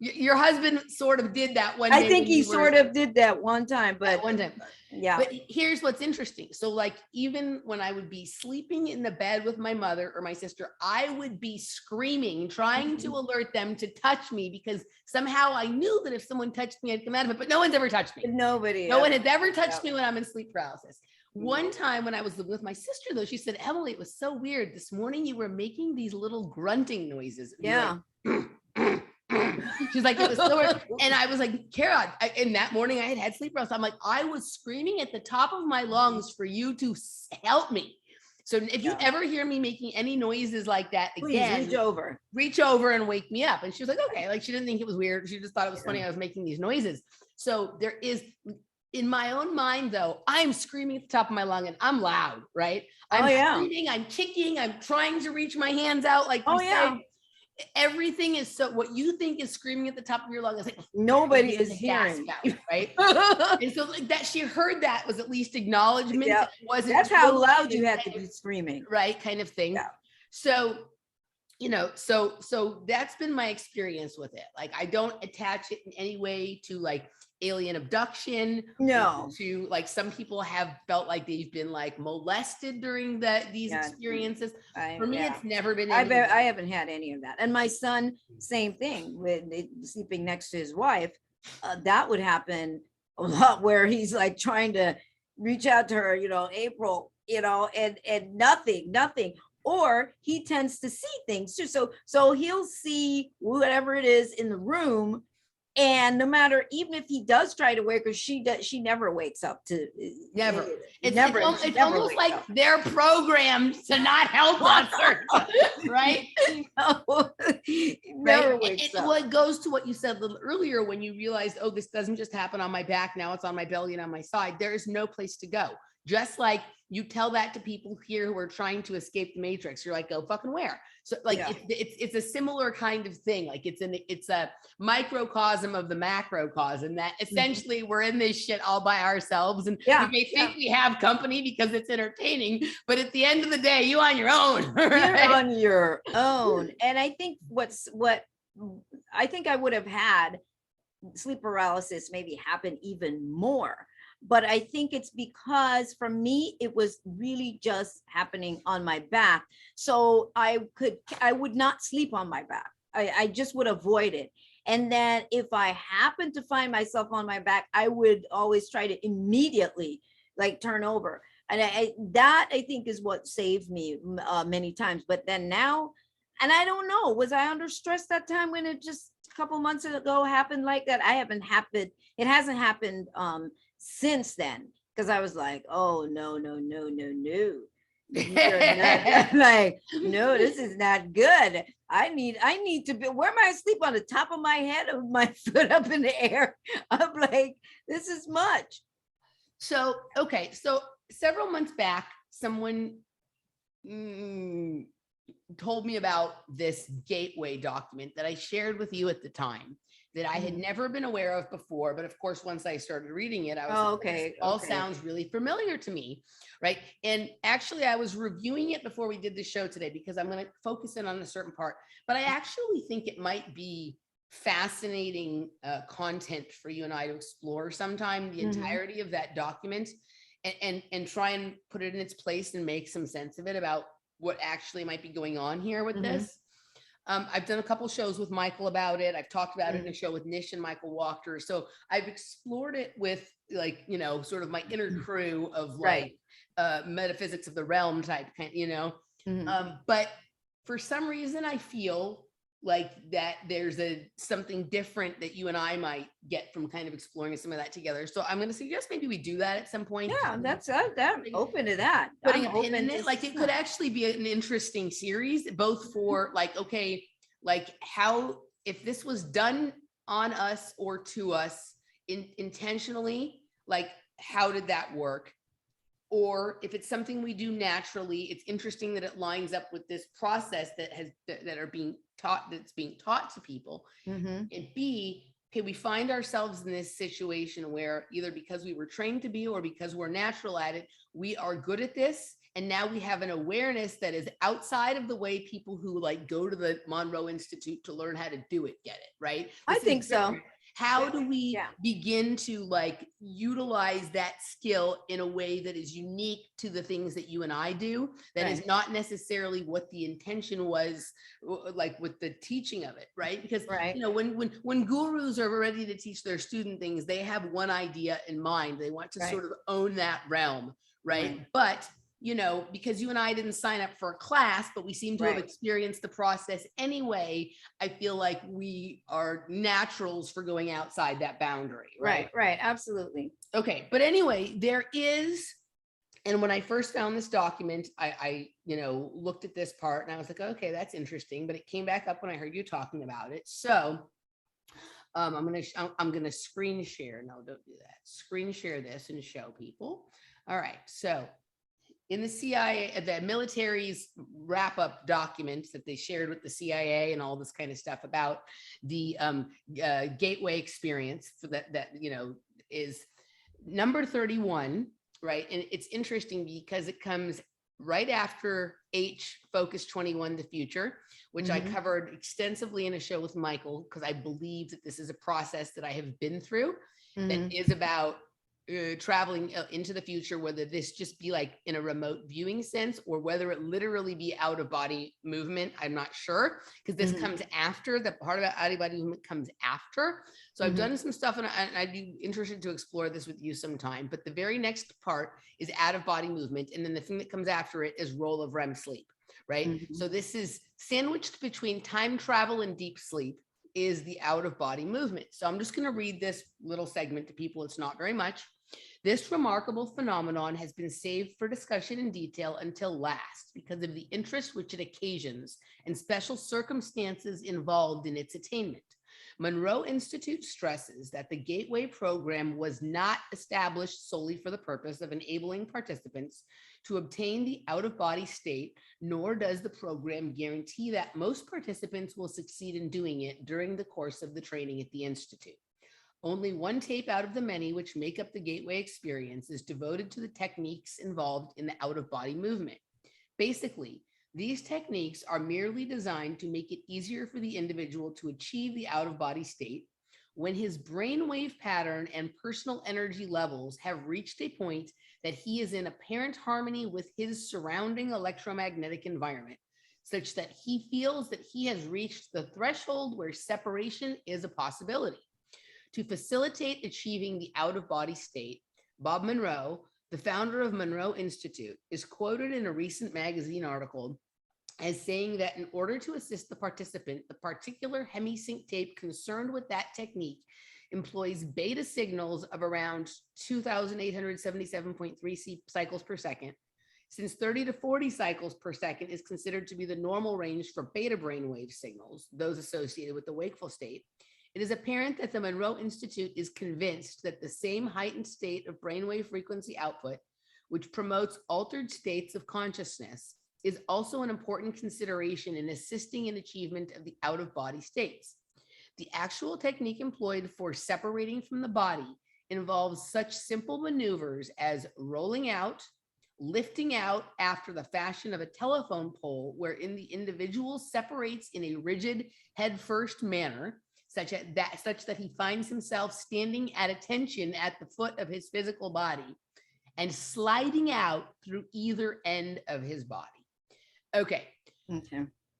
Your husband sort of did that one day. I think he sort of did that one time, but one time. Yeah. But here's what's interesting. So like, even when I would be sleeping in the bed with my mother or my sister, I would be screaming, trying to alert them to touch me because somehow I knew that if someone touched me, I'd come out of it, but no one's ever touched me. No one had ever touched me when I'm in sleep paralysis. One time when I was with my sister though, she said, Emily, it was so weird. This morning you were making these little grunting noises. Yeah. She's like, it was so weird. And I was like, Kara, and that morning I had sleep paralysis. I'm like, I was screaming at the top of my lungs for you to help me. So if you ever hear me making any noises like that again, reach over and wake me up. And she was like, okay. Like she didn't think it was weird. She just thought it was funny. I was making these noises. So there is, in my own mind though, I'm screaming at the top of my lung and I'm loud, right? I'm screaming, I'm kicking, I'm trying to reach my hands out. Like, everything is so, what you think is screaming at the top of your lungs, like nobody is hearing, right? And so like that, she heard that was at least acknowledgement. That it wasn't. That's how loud you had to be screaming, right? Kind of thing. So, so that's been my experience with it. Like I don't attach it in any way to like alien abduction. No. To like some people have felt like they've been like molested during these experiences. For me, it's never been. I haven't had any of that. And my son, same thing with sleeping next to his wife. That would happen a lot where he's like trying to reach out to her, April, and nothing. Or he tends to see things too. So he'll see whatever it is in the room. And no matter, even if he does try to wake her, she never wakes up to never. It's almost like they're programmed to not help us, right? Never wakes up. Well, it goes to what you said a little earlier when you realized, oh, this doesn't just happen on my back. Now it's on my belly and on my side. There is no place to go. Just like you tell that to people here who are trying to escape the matrix. You're like, go fucking where? So like Yeah. it's a similar kind of thing. Like it's a microcosm of the macrocosm, that essentially we're in this shit all by ourselves, and we may think we have company because it's entertaining, but at the end of the day, you on your own. Right? You're on your own. And I think what I think I would have had sleep paralysis maybe happen even more. But I think it's because for me, it was really just happening on my back. So I would not sleep on my back. I just would avoid it. And then if I happened to find myself on my back, I would always try to immediately like turn over. And I think is what saved me many times. But then now, and I don't know, was I under stress that time when it just a couple months ago happened like that? It hasn't happened since then, because I was like, oh no. You're not, like, no, this is not good. I need to be, where am I asleep, on the top of my head or my foot up in the air? I'm like, this is much. So, okay. So several months back, someone told me about this gateway document that I shared with you at the time that I had never been aware of before. But of course, once I started reading it, I was like, okay. This all sounds really familiar to me. Right. And actually, I was reviewing it before we did the show today, because I'm going to focus in on a certain part, but I actually think it might be fascinating content for you and I to explore sometime, the entirety of that document, and try and put it in its place and make some sense of it about what actually might be going on here with this. I've done a couple shows with Michael about it. I've talked about it in a show with Nish and Michael Walker. So I've explored it with, like, you know, sort of my inner crew of like metaphysics of the realm type kind, you know. But for some reason, I feel like that there's something different that you and I might get from kind of exploring some of that together. So I'm going to suggest maybe we do that at some point. Yeah, that's I'm open to that. Putting a pin in it, like it could actually be an interesting series, both for like, okay, like how, if this was done on us or to us intentionally, like how did that work? Or if it's something we do naturally, it's interesting that it lines up with this process that are being taught, that's being taught to people. And B, okay, we find ourselves in this situation where either because we were trained to be or because we're natural at it, we are good at this. And now we have an awareness that is outside of the way people who like go to the Monroe Institute to learn how to do it get it, right? I think so. How do we begin to like utilize that skill in a way that is unique to the things that you and I do, that is not necessarily what the intention was, like with the teaching of it, right? Because you know, when gurus are ready to teach their student things, they have one idea in mind. They want to sort of own that realm, right? But you know, because you and I didn't sign up for a class, but we seem to have experienced the process anyway, I feel like we are naturals for going outside that boundary. Right. Absolutely. Okay. But anyway, there is, and when I first found this document, I you know, looked at this part and I was like, okay, that's interesting. But it came back up when I heard you talking about it. So I'm going to screen share. No, don't do that. Screen share this and show people. All right. So in the CIA, the military's wrap-up documents that they shared with the CIA and all this kind of stuff about the gateway experience, for that you know, is number 31, right? And it's interesting because it comes right after H, Focus 21, the future, which I covered extensively in a show with Michael, because I believe that this is a process that I have been through that is about traveling into the future, whether this just be like in a remote viewing sense or whether it literally be out of body movement. I'm not sure, because this comes after, the part about out of body movement comes after. So I've done some stuff and I'd be interested to explore this with you sometime. But the very next part is out of body movement. And then the thing that comes after it is role of REM sleep, right? So this is sandwiched between time travel and deep sleep is the out of body movement. So I'm just going to read this little segment to people. It's not very much. This remarkable phenomenon has been saved for discussion in detail until last because of the interest which it occasions and special circumstances involved in its attainment. Monroe Institute stresses that the Gateway program was not established solely for the purpose of enabling participants to obtain the out-of-body state, nor does the program guarantee that most participants will succeed in doing it during the course of the training at the Institute. Only one tape out of the many which make up the Gateway experience is devoted to the techniques involved in the out-of-body movement. Basically, these techniques are merely designed to make it easier for the individual to achieve the out-of-body state when his brainwave pattern and personal energy levels have reached a point that he is in apparent harmony with his surrounding electromagnetic environment, such that he feels that he has reached the threshold where separation is a possibility. To facilitate achieving the out-of-body state, Bob Monroe, the founder of Monroe Institute, is quoted in a recent magazine article as saying that in order to assist the participant, the particular hemisync tape concerned with that technique employs beta signals of around 2,877.3 cycles per second. Since 30 to 40 cycles per second is considered to be the normal range for beta brainwave signals, those associated with the wakeful state, it is apparent that the Monroe Institute is convinced that the same heightened state of brainwave frequency output, which promotes altered states of consciousness, is also an important consideration in assisting in achievement of the out-of-body states. The actual technique employed for separating from the body involves such simple maneuvers as rolling out, lifting out after the fashion of a telephone pole, wherein the individual separates in a rigid head-first manner, such that he finds himself standing at attention at the foot of his physical body and sliding out through either end of his body. Okay.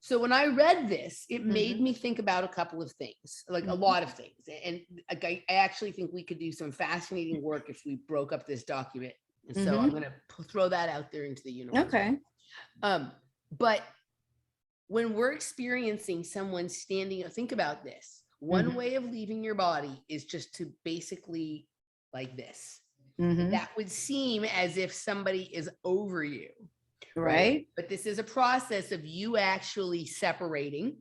So when I read this, it made me think about a couple of things, like a lot of things. And I actually think we could do some fascinating work if we broke up this document. And so I'm going to throw that out there into the universe. Okay. But when we're experiencing someone standing, think about this. One way of leaving your body is just to basically like this. That would seem as if somebody is over you. Right. But this is a process of you actually separating,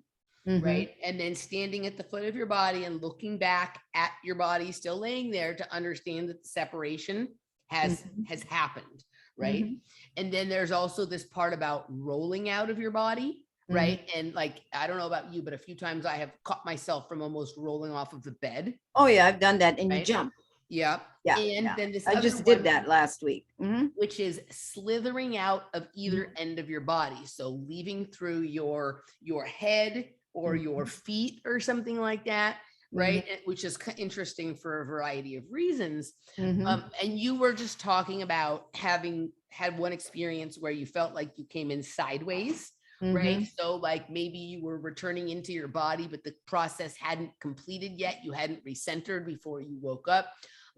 right? And then standing at the foot of your body and looking back at your body still laying there to understand that the separation has happened, right? And then there's also this part about rolling out of your body, right? And like, I don't know about you, but a few times I have caught myself from almost rolling off of the bed. Oh yeah, I've done that, and you jump. Yeah. And then this I just did that last week. Which is slithering out of either end of your body. So leaving through your head or your feet or something like that, right? Which is interesting for a variety of reasons. And you were just talking about having had one experience where you felt like you came in sideways, right? So like maybe you were returning into your body, but the process hadn't completed yet. You hadn't recentered before you woke up.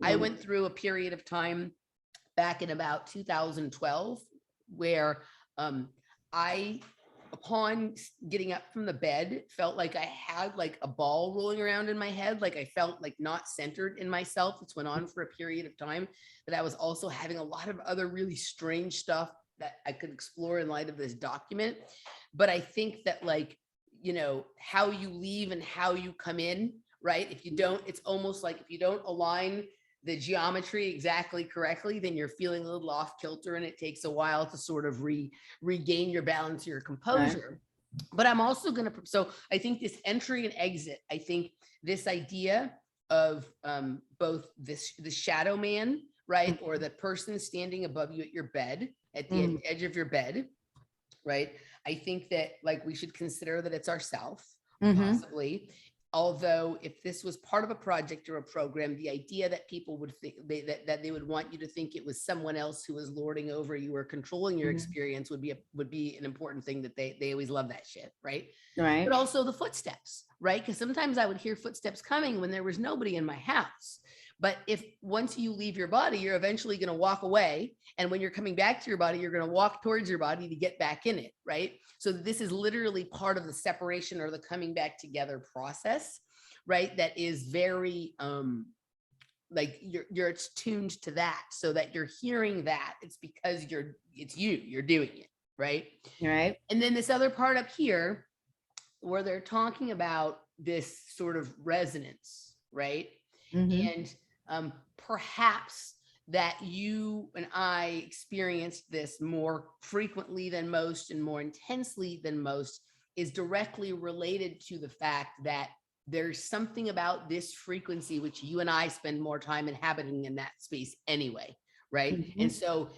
I went through a period of time back in about 2012 where I, upon getting up from the bed, felt like I had like a ball rolling around in my head. Like I felt like not centered in myself. This went on for a period of time, but I was also having a lot of other really strange stuff that I could explore in light of this document. But I think that like, you know, how you leave and how you come in, right? If you don't, it's almost like if you don't align the geometry exactly correctly, then you're feeling a little off kilter and it takes a while to sort of regain your balance, your composure. But I'm also going to, so I think this entry and exit, I think this idea of both the shadow man, right? Or the person standing above you at your bed, at the edge of your bed, right? I think that like we should consider that it's ourself, possibly. Although if this was part of a project or a program, the idea that people would think that they would want you to think it was someone else who was lording over you or controlling your experience would be an important thing that they always love that shit, right? Right. But also the footsteps, right? Because sometimes I would hear footsteps coming when there was nobody in my house. But if once you leave your body, you're eventually going to walk away. And when you're coming back to your body, you're going to walk towards your body to get back in it, right? So this is literally part of the separation or the coming back together process, right? That is very, like you're tuned to that so that you're hearing that. It's because you're doing it, right? Right. And then this other part up here where they're talking about this sort of resonance, right? And perhaps that you and I experienced this more frequently than most and more intensely than most is directly related to the fact that there's something about this frequency which you and I spend more time inhabiting in that space anyway, right? Mhm. And so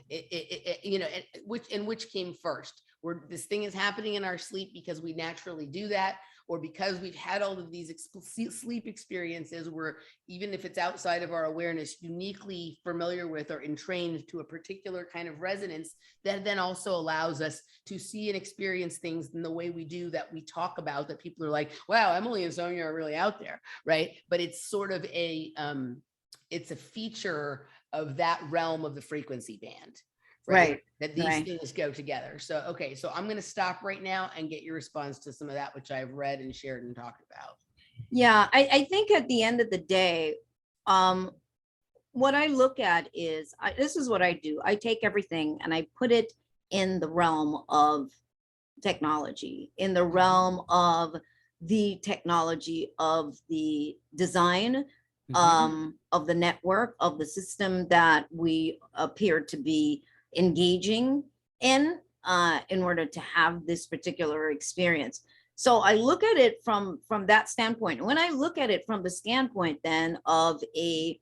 you know, which came first? Where this thing is happening in our sleep because we naturally do that, or because we've had all of these sleep experiences where even if it's outside of our awareness, uniquely familiar with or entrained to a particular kind of resonance that then also allows us to see and experience things in the way we do that we talk about, that people are like, wow, Emily and Sonia are really out there, right? But it's sort of it's a feature of that realm of the frequency band, right? That these Right. things go together. So, okay, so I'm going to stop right now and get your response to some of that, which I've read and shared and talked about. Yeah, I think at the end of the day, what I look at is, this is what I do. I take everything and I put it in the realm of technology, in the realm of the technology of the design, of the network, of the system that we appear to be engaging in order to have this particular experience. So I look at it from that standpoint. When I look at it from the standpoint then of a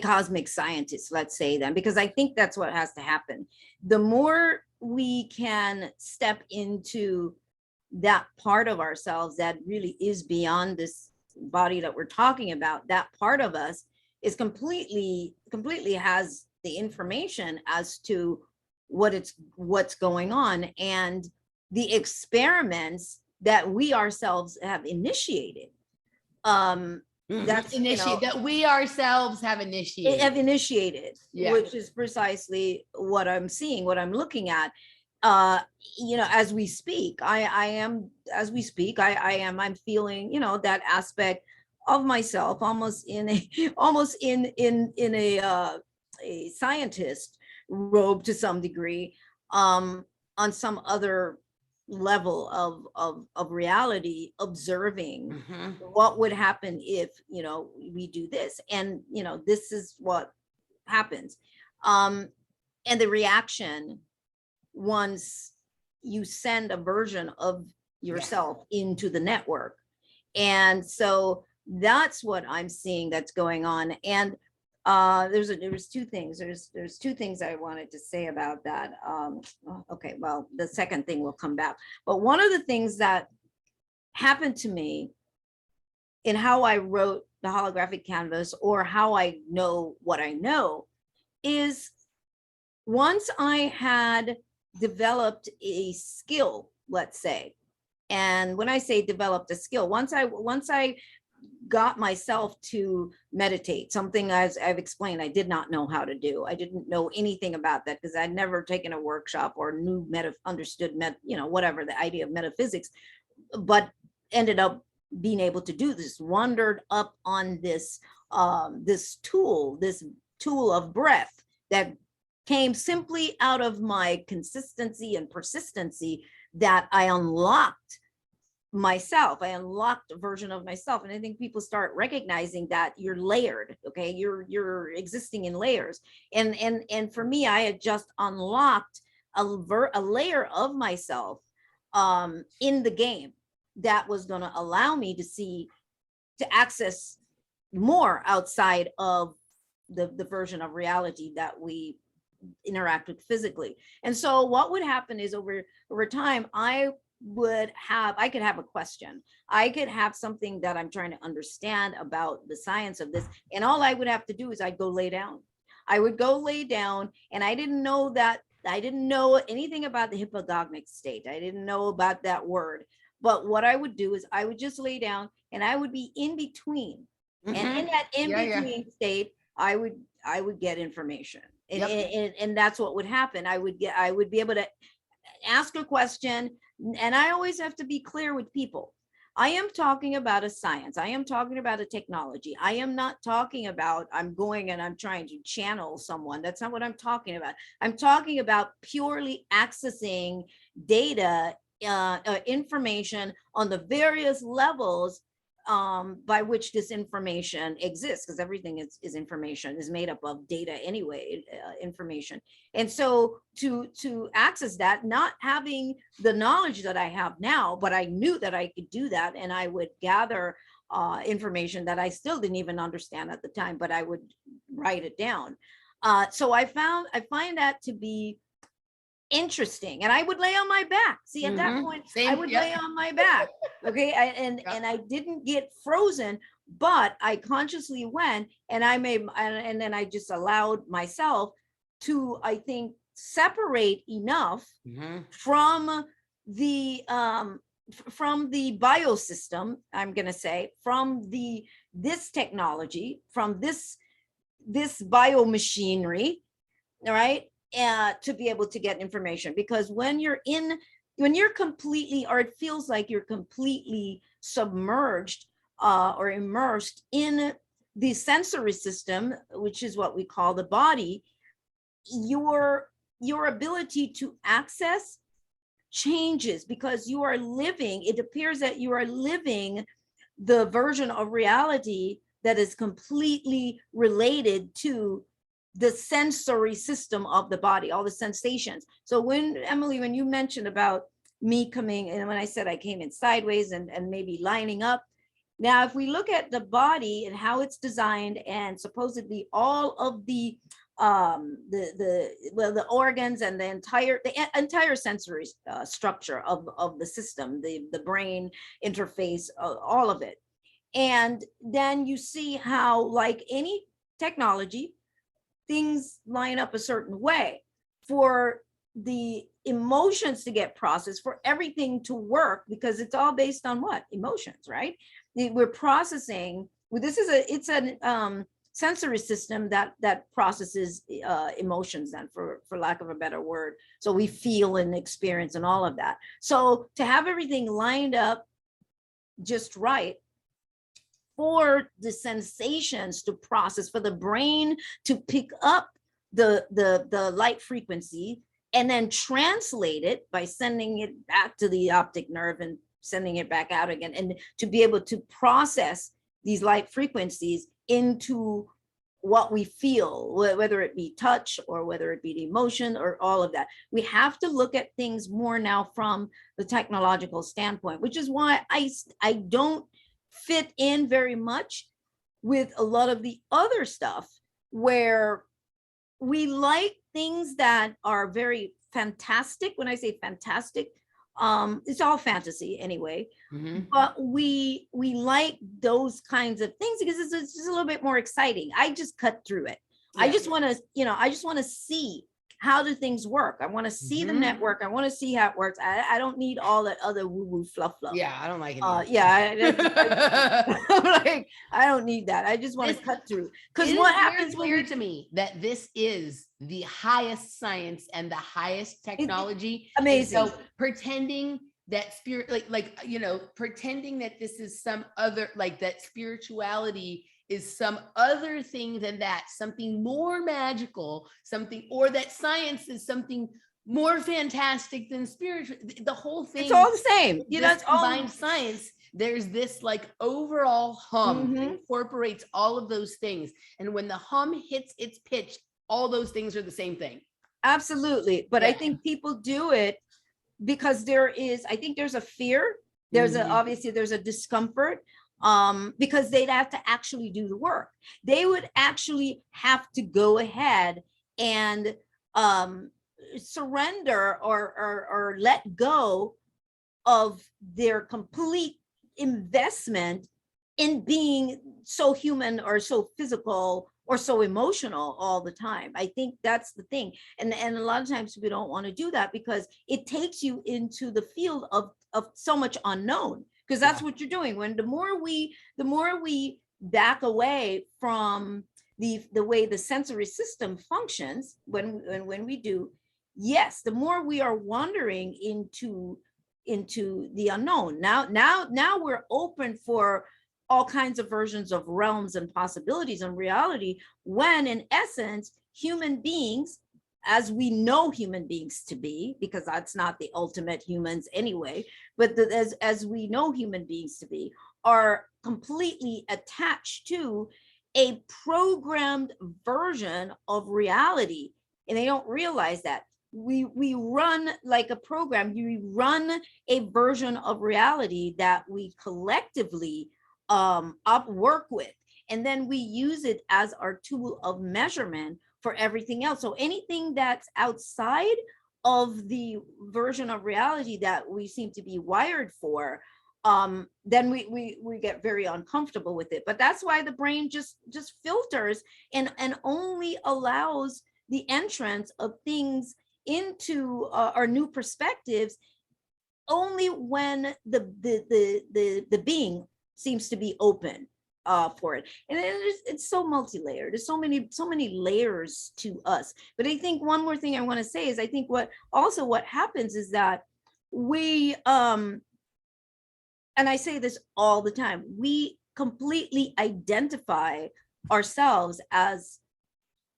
cosmic scientist, let's say, then, because I think that's what has to happen. The more we can step into that part of ourselves that really is beyond this body that we're talking about, that part of us is completely has the information as to what's going on, and the experiments that we ourselves have initiated. That's, you know, That we ourselves have initiated. Yeah. which is precisely what I'm seeing, what I'm looking at. You know, as we speak, I'm feeling, you know, that aspect of myself almost in a scientist robe to some degree, on some other level of reality, observing what would happen if, you know, we do this, and, you know, this is what happens, and the reaction once you send a version of yourself into the network. And so that's what I'm seeing that's going on. And there's two things. There's two things I wanted to say about that. Okay, well, the second thing will come back. But one of the things that happened to me in how I wrote the holographic canvas, or how I know what I know, is once I had developed a skill, let's say, and when I say developed a skill, once I got myself to meditate, something, as I've explained, I did not know how to do. I didn't know anything about that because I'd never taken a workshop or understood you know, whatever the idea of metaphysics, but ended up being able to do this, wandered up on this tool of breath that came simply out of my consistency and persistency, that I unlocked myself. I unlocked a version of myself. And I think people start recognizing that you're layered. Okay. You're existing in layers. And for me, I had just unlocked a layer of myself in the game that was going to allow me to access more outside of the version of reality that we interact with physically. And so what would happen is over time, I could have a question. I could have something that I'm trying to understand about the science of this. And all I would have to do is I'd go lay down. I would go lay down, and I didn't know anything about the hypnagogic state. I didn't know about that word. But what I would do is I would just lay down, and I would be in between. And in that in-between state, I would get information. And that's what would happen. I would be able to ask a question. And I always have to be clear with people. I am talking about a science. I am talking about a technology. I am not talking about I'm going and I'm trying to channel someone. That's not what I'm talking about. I'm talking about purely accessing data, information on the various levels by which this information exists, because everything is information, is made up of data anyway, information. And so to access that, not having the knowledge that I have now, but I knew that I could do that, and I would gather information that I still didn't even understand at the time, but I would write it down. So I find that to be interesting, and I would lay on my back. See, at that point, I would lay on my back. Okay, and I didn't get frozen, but I consciously went, and and then I just allowed myself to, I think, separate enough from the biosystem, I'm going to say, from this technology, from this biomachinery, all right, to be able to get information. Because when you're completely, or it feels like you're completely submerged or immersed in the sensory system, which is what we call the body, your ability to access changes, because it appears that you are living the version of reality that is completely related to the sensory system of the body, all the sensations. So when you mentioned about me coming, and when I said I came in sideways and maybe lining up, now if we look at the body and how it's designed, and supposedly all of the organs and the entire sensory structure of the system, the brain interface, all of it. And then you see how, like any technology, things line up a certain way for the emotions to get processed, for everything to work, because it's all based on what? Emotions, right? We're processing. It's a sensory system that processes emotions, then, for lack of a better word. So we feel and experience and all of that. So to have everything lined up just right for the sensations to process, for the brain to pick up the light frequency and then translate it by sending it back to the optic nerve and sending it back out again, and to be able to process these light frequencies into what we feel, whether it be touch or whether it be the emotion or all of that. We have to look at things more now from the technological standpoint, which is why I don't fit in very much with a lot of the other stuff, where we like things that are very fantastic. When I say fantastic, it's all fantasy anyway, but we like those kinds of things because it's just a little bit more exciting. I just cut through it. I just want to see, how do things work? I want to see the network. I want to see how it works. I don't need all that other woo-woo fluff. Yeah, I don't like it. I'm like, I don't need that. I just want to cut through. Because what happens clear to me that this is the highest science and the highest technology. Amazing. So pretending that pretending that this is some other, like that spirituality is some other thing than that, something more magical, something, or that science is something more fantastic than spiritual. The whole thing, it's all the same. That's combined science. There's this like overall hum that incorporates all of those things. And when the hum hits its pitch, all those things are the same thing. Absolutely. But I think people do it because I think there's a fear. Obviously there's a discomfort. Because they'd have to actually do the work. They would actually have to go ahead and surrender or let go of their complete investment in being so human or so physical or so emotional all the time. I think that's the thing. And a lot of times we don't want to do that because it takes you into the field of so much unknown. Because that's what you're doing. When the more we back away from the way the sensory system functions, when we do, yes, the more we are wandering into the unknown. Now we're open for all kinds of versions of realms and possibilities and reality, when in essence, human beings, as we know human beings to be, because that's not the ultimate humans anyway, but as we know human beings to be, are completely attached to a programmed version of reality, and they don't realize that we run like a program. You run a version of reality that we collectively work with, and then we use it as our tool of measurement for everything else. So anything that's outside of the version of reality that we seem to be wired for, then we get very uncomfortable with it. But that's why the brain just filters and only allows the entrance of things into our new perspectives only when the being seems to be open for it. And it's so multi-layered. There's so many layers to us. But I think one more thing I want to say is, I think what happens is that we and I say this all the time, we completely identify ourselves as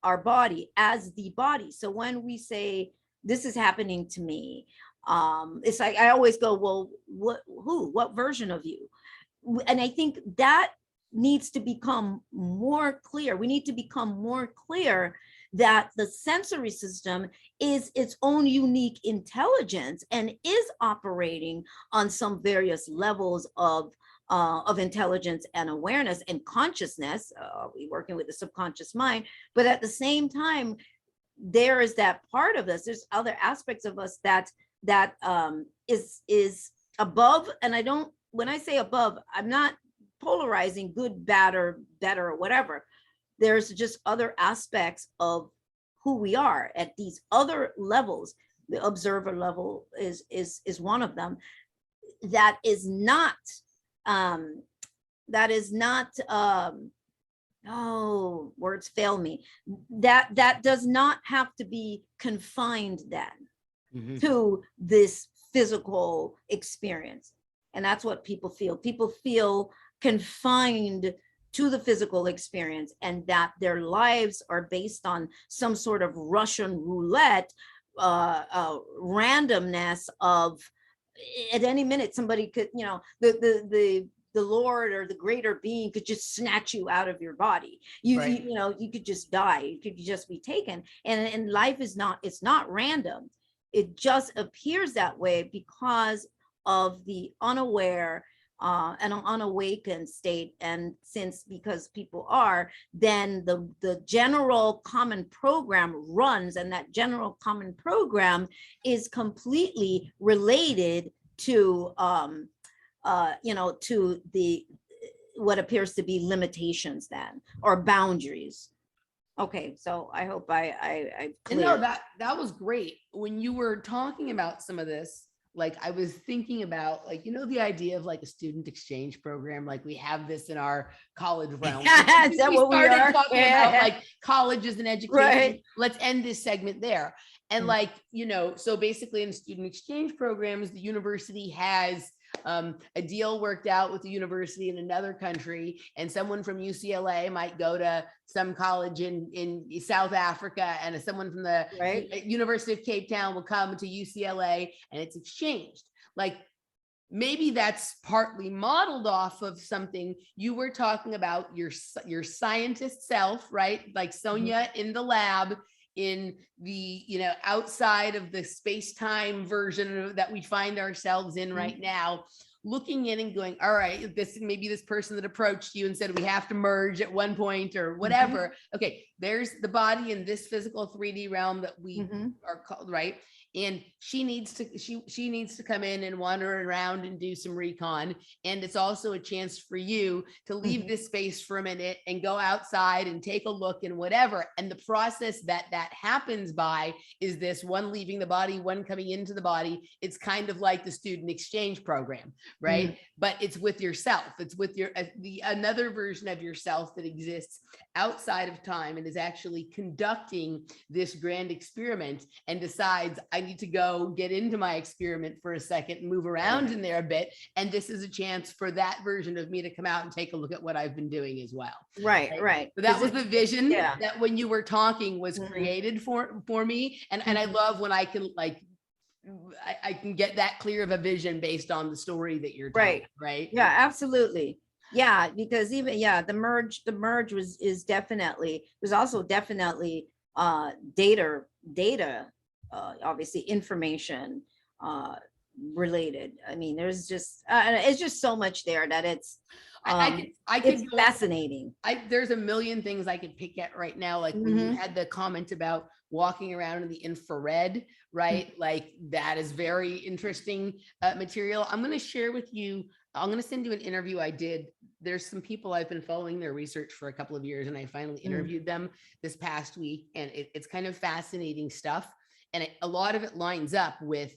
our body, as the body. So when we say this is happening to me, it's like I always go, well, what version of you? And I think that needs to become more clear. We need to become more clear that the sensory system is its own unique intelligence and is operating on some various levels of intelligence and awareness and consciousness. We're working with the subconscious mind, but at the same time, there is that part of us. There's other aspects of us that is above. And I don't, when I say above, I'm not polarizing good, bad, or better, or whatever. There's just other aspects of who we are at these other levels. The observer level is one of them. That is not oh, words fail me. That does not have to be confined then to this physical experience. And that's what people feel. People feel confined to the physical experience, and that their lives are based on some sort of Russian roulette randomness of, at any minute somebody could, the Lord or the greater being could just snatch you out of your body. Right. You could just die. You could just be taken. And life is not, it's not random. It just appears that way because of the unaware and an unawakened state. And because people are, then the general common program runs, and that general common program is completely related to to the what appears to be limitations then, or boundaries. Okay, so I hope I cleared. No, that was great. When you were talking about some of this, like I was thinking about, like, the idea of like a student exchange program, like we have this in our college realm. Is that what we are? Talking about like colleges and education. Right. Let's end this segment there. And like, so basically in student exchange programs, the university has a deal worked out with the university in another country, and someone from UCLA might go to some college in South Africa, and someone from the University of Cape Town will come to UCLA, and it's exchanged. Like maybe that's partly modeled off of something you were talking about, your scientist self, right? Like Sonia in the lab, in the outside of the space-time version that we find ourselves in right now, looking in and going, all right, maybe this person that approached you and said we have to merge at one point or whatever. Okay, there's the body in this physical 3D realm that we are called, right? And she needs to come in and wander around and do some recon. And it's also a chance for you to leave this space for a minute and go outside and take a look and whatever. And the process that happens by is this one leaving the body, one coming into the body. It's kind of like the student exchange program, right? But it's with yourself. It's with another version of yourself that exists outside of time and is actually conducting this grand experiment and decides, I need to go get into my experiment for a second and move around in there a bit. And this is a chance for that version of me to come out and take a look at what I've been doing as well. Right. So that was the vision that when you were talking was created for me. And I love when I can like I can get that clear of a vision based on the story that you're telling, right? Yeah, absolutely. Yeah, because even, yeah, the merge is definitely, was also definitely data, obviously information related. I mean, there's just it's just so much there that it's I it's could go, fascinating. there's a million things I could pick at right now. Like when you Mhm. had the comment about walking around in the infrared, right? Like that is very interesting material. I'm going to share with you, I'm going to send you an interview I did. There's some people I've been following their research for a couple of years, and I finally interviewed them this past week. And it's kind of fascinating stuff. And a lot of it lines up with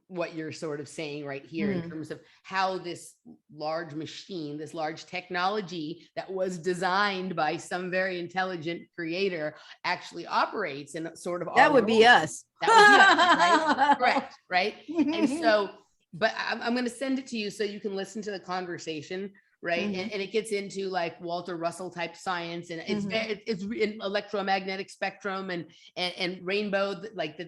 what you're sort of saying right here in terms of how this large machine, this large technology that was designed by some very intelligent creator actually operates in sort of That our would be world. us. That would be us, right? Correct, right? And so, but I'm going to send it to you so you can listen to the conversation, right? And it gets into like Walter Russell type science, and it's in electromagnetic spectrum and rainbow, like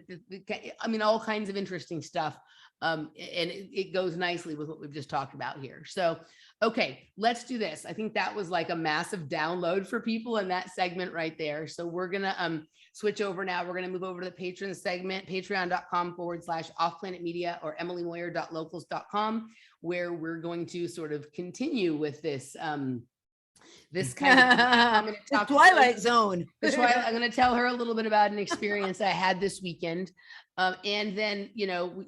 I mean, all kinds of interesting stuff. And it goes nicely with what we've just talked about here. So, okay, let's do this. I think that was like a massive download for people in that segment right there. So we're gonna switch over now. We're gonna move over to the Patron segment, patreon.com/offplanetmedia or emilymoyer.locals.com, where we're going to sort of continue with this this kind of I'm going to talk Twilight Zone. I'm going to tell her a little bit about an experience I had this weekend. And then, you know,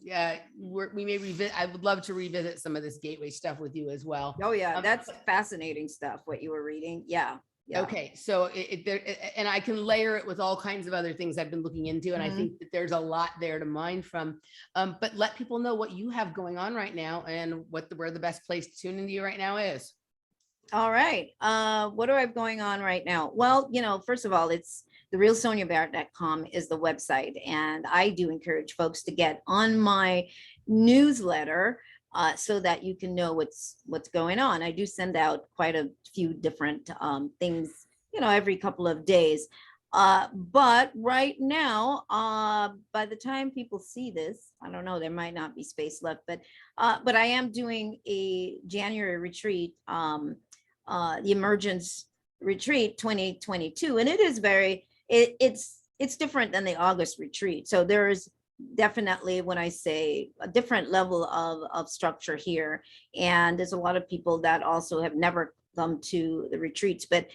we may revisit, I would love to revisit some of this gateway stuff with you as well. Oh yeah, that's fascinating stuff, what you were reading. Yeah. Yeah. Okay, so and I can layer it with all kinds of other things I've been looking into, and I think that there's a lot there to mine from. But let people know what you have going on right now and where the best place to tune into you right now is. All right. What do I have going on right now? Well, you know, first of all, it's therealsoniabarrett.com is the website. And I do encourage folks to get on my newsletter so that you can know what's going on. I do send out quite a few different things, you know, every couple of days. But right now, by the time people see this, I don't know, there might not be space left, but I am doing a January retreat, the Emergence Retreat 2022, and it is it's different than the August retreat. So there's definitely, when I say, a different level of structure here, and there's a lot of people that also have never come to the retreats, but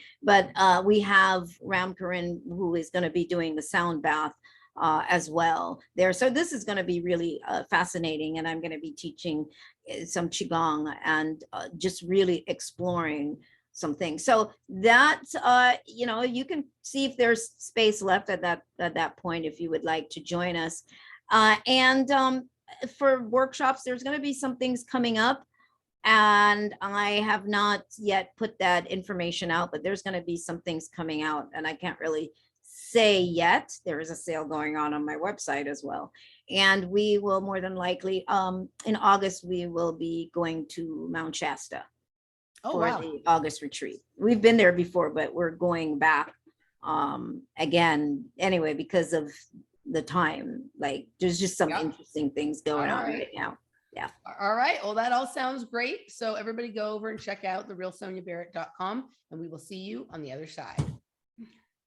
we have Ram Karan, who is going to be doing the sound bath as well there. So this is going to be really fascinating, and I'm going to be teaching some Qigong and just really exploring some things. So that, you know, you can see if there's space left at that point, if you would like to join us. And for workshops, there's going to be some things coming up, and I have not yet put that information out, but there's going to be some things coming out, and I can't really say yet. There is a sale going on my website as well. And we will more than likely, in August, we will be going to Mount Shasta for the August retreat. We've been there before, but we're going back again anyway, because of the time. Like, there's just some interesting things going on right now. Yeah. All right. Well, that all sounds great. So everybody go over and check out therealsoniabarrett.com, and we will see you on the other side.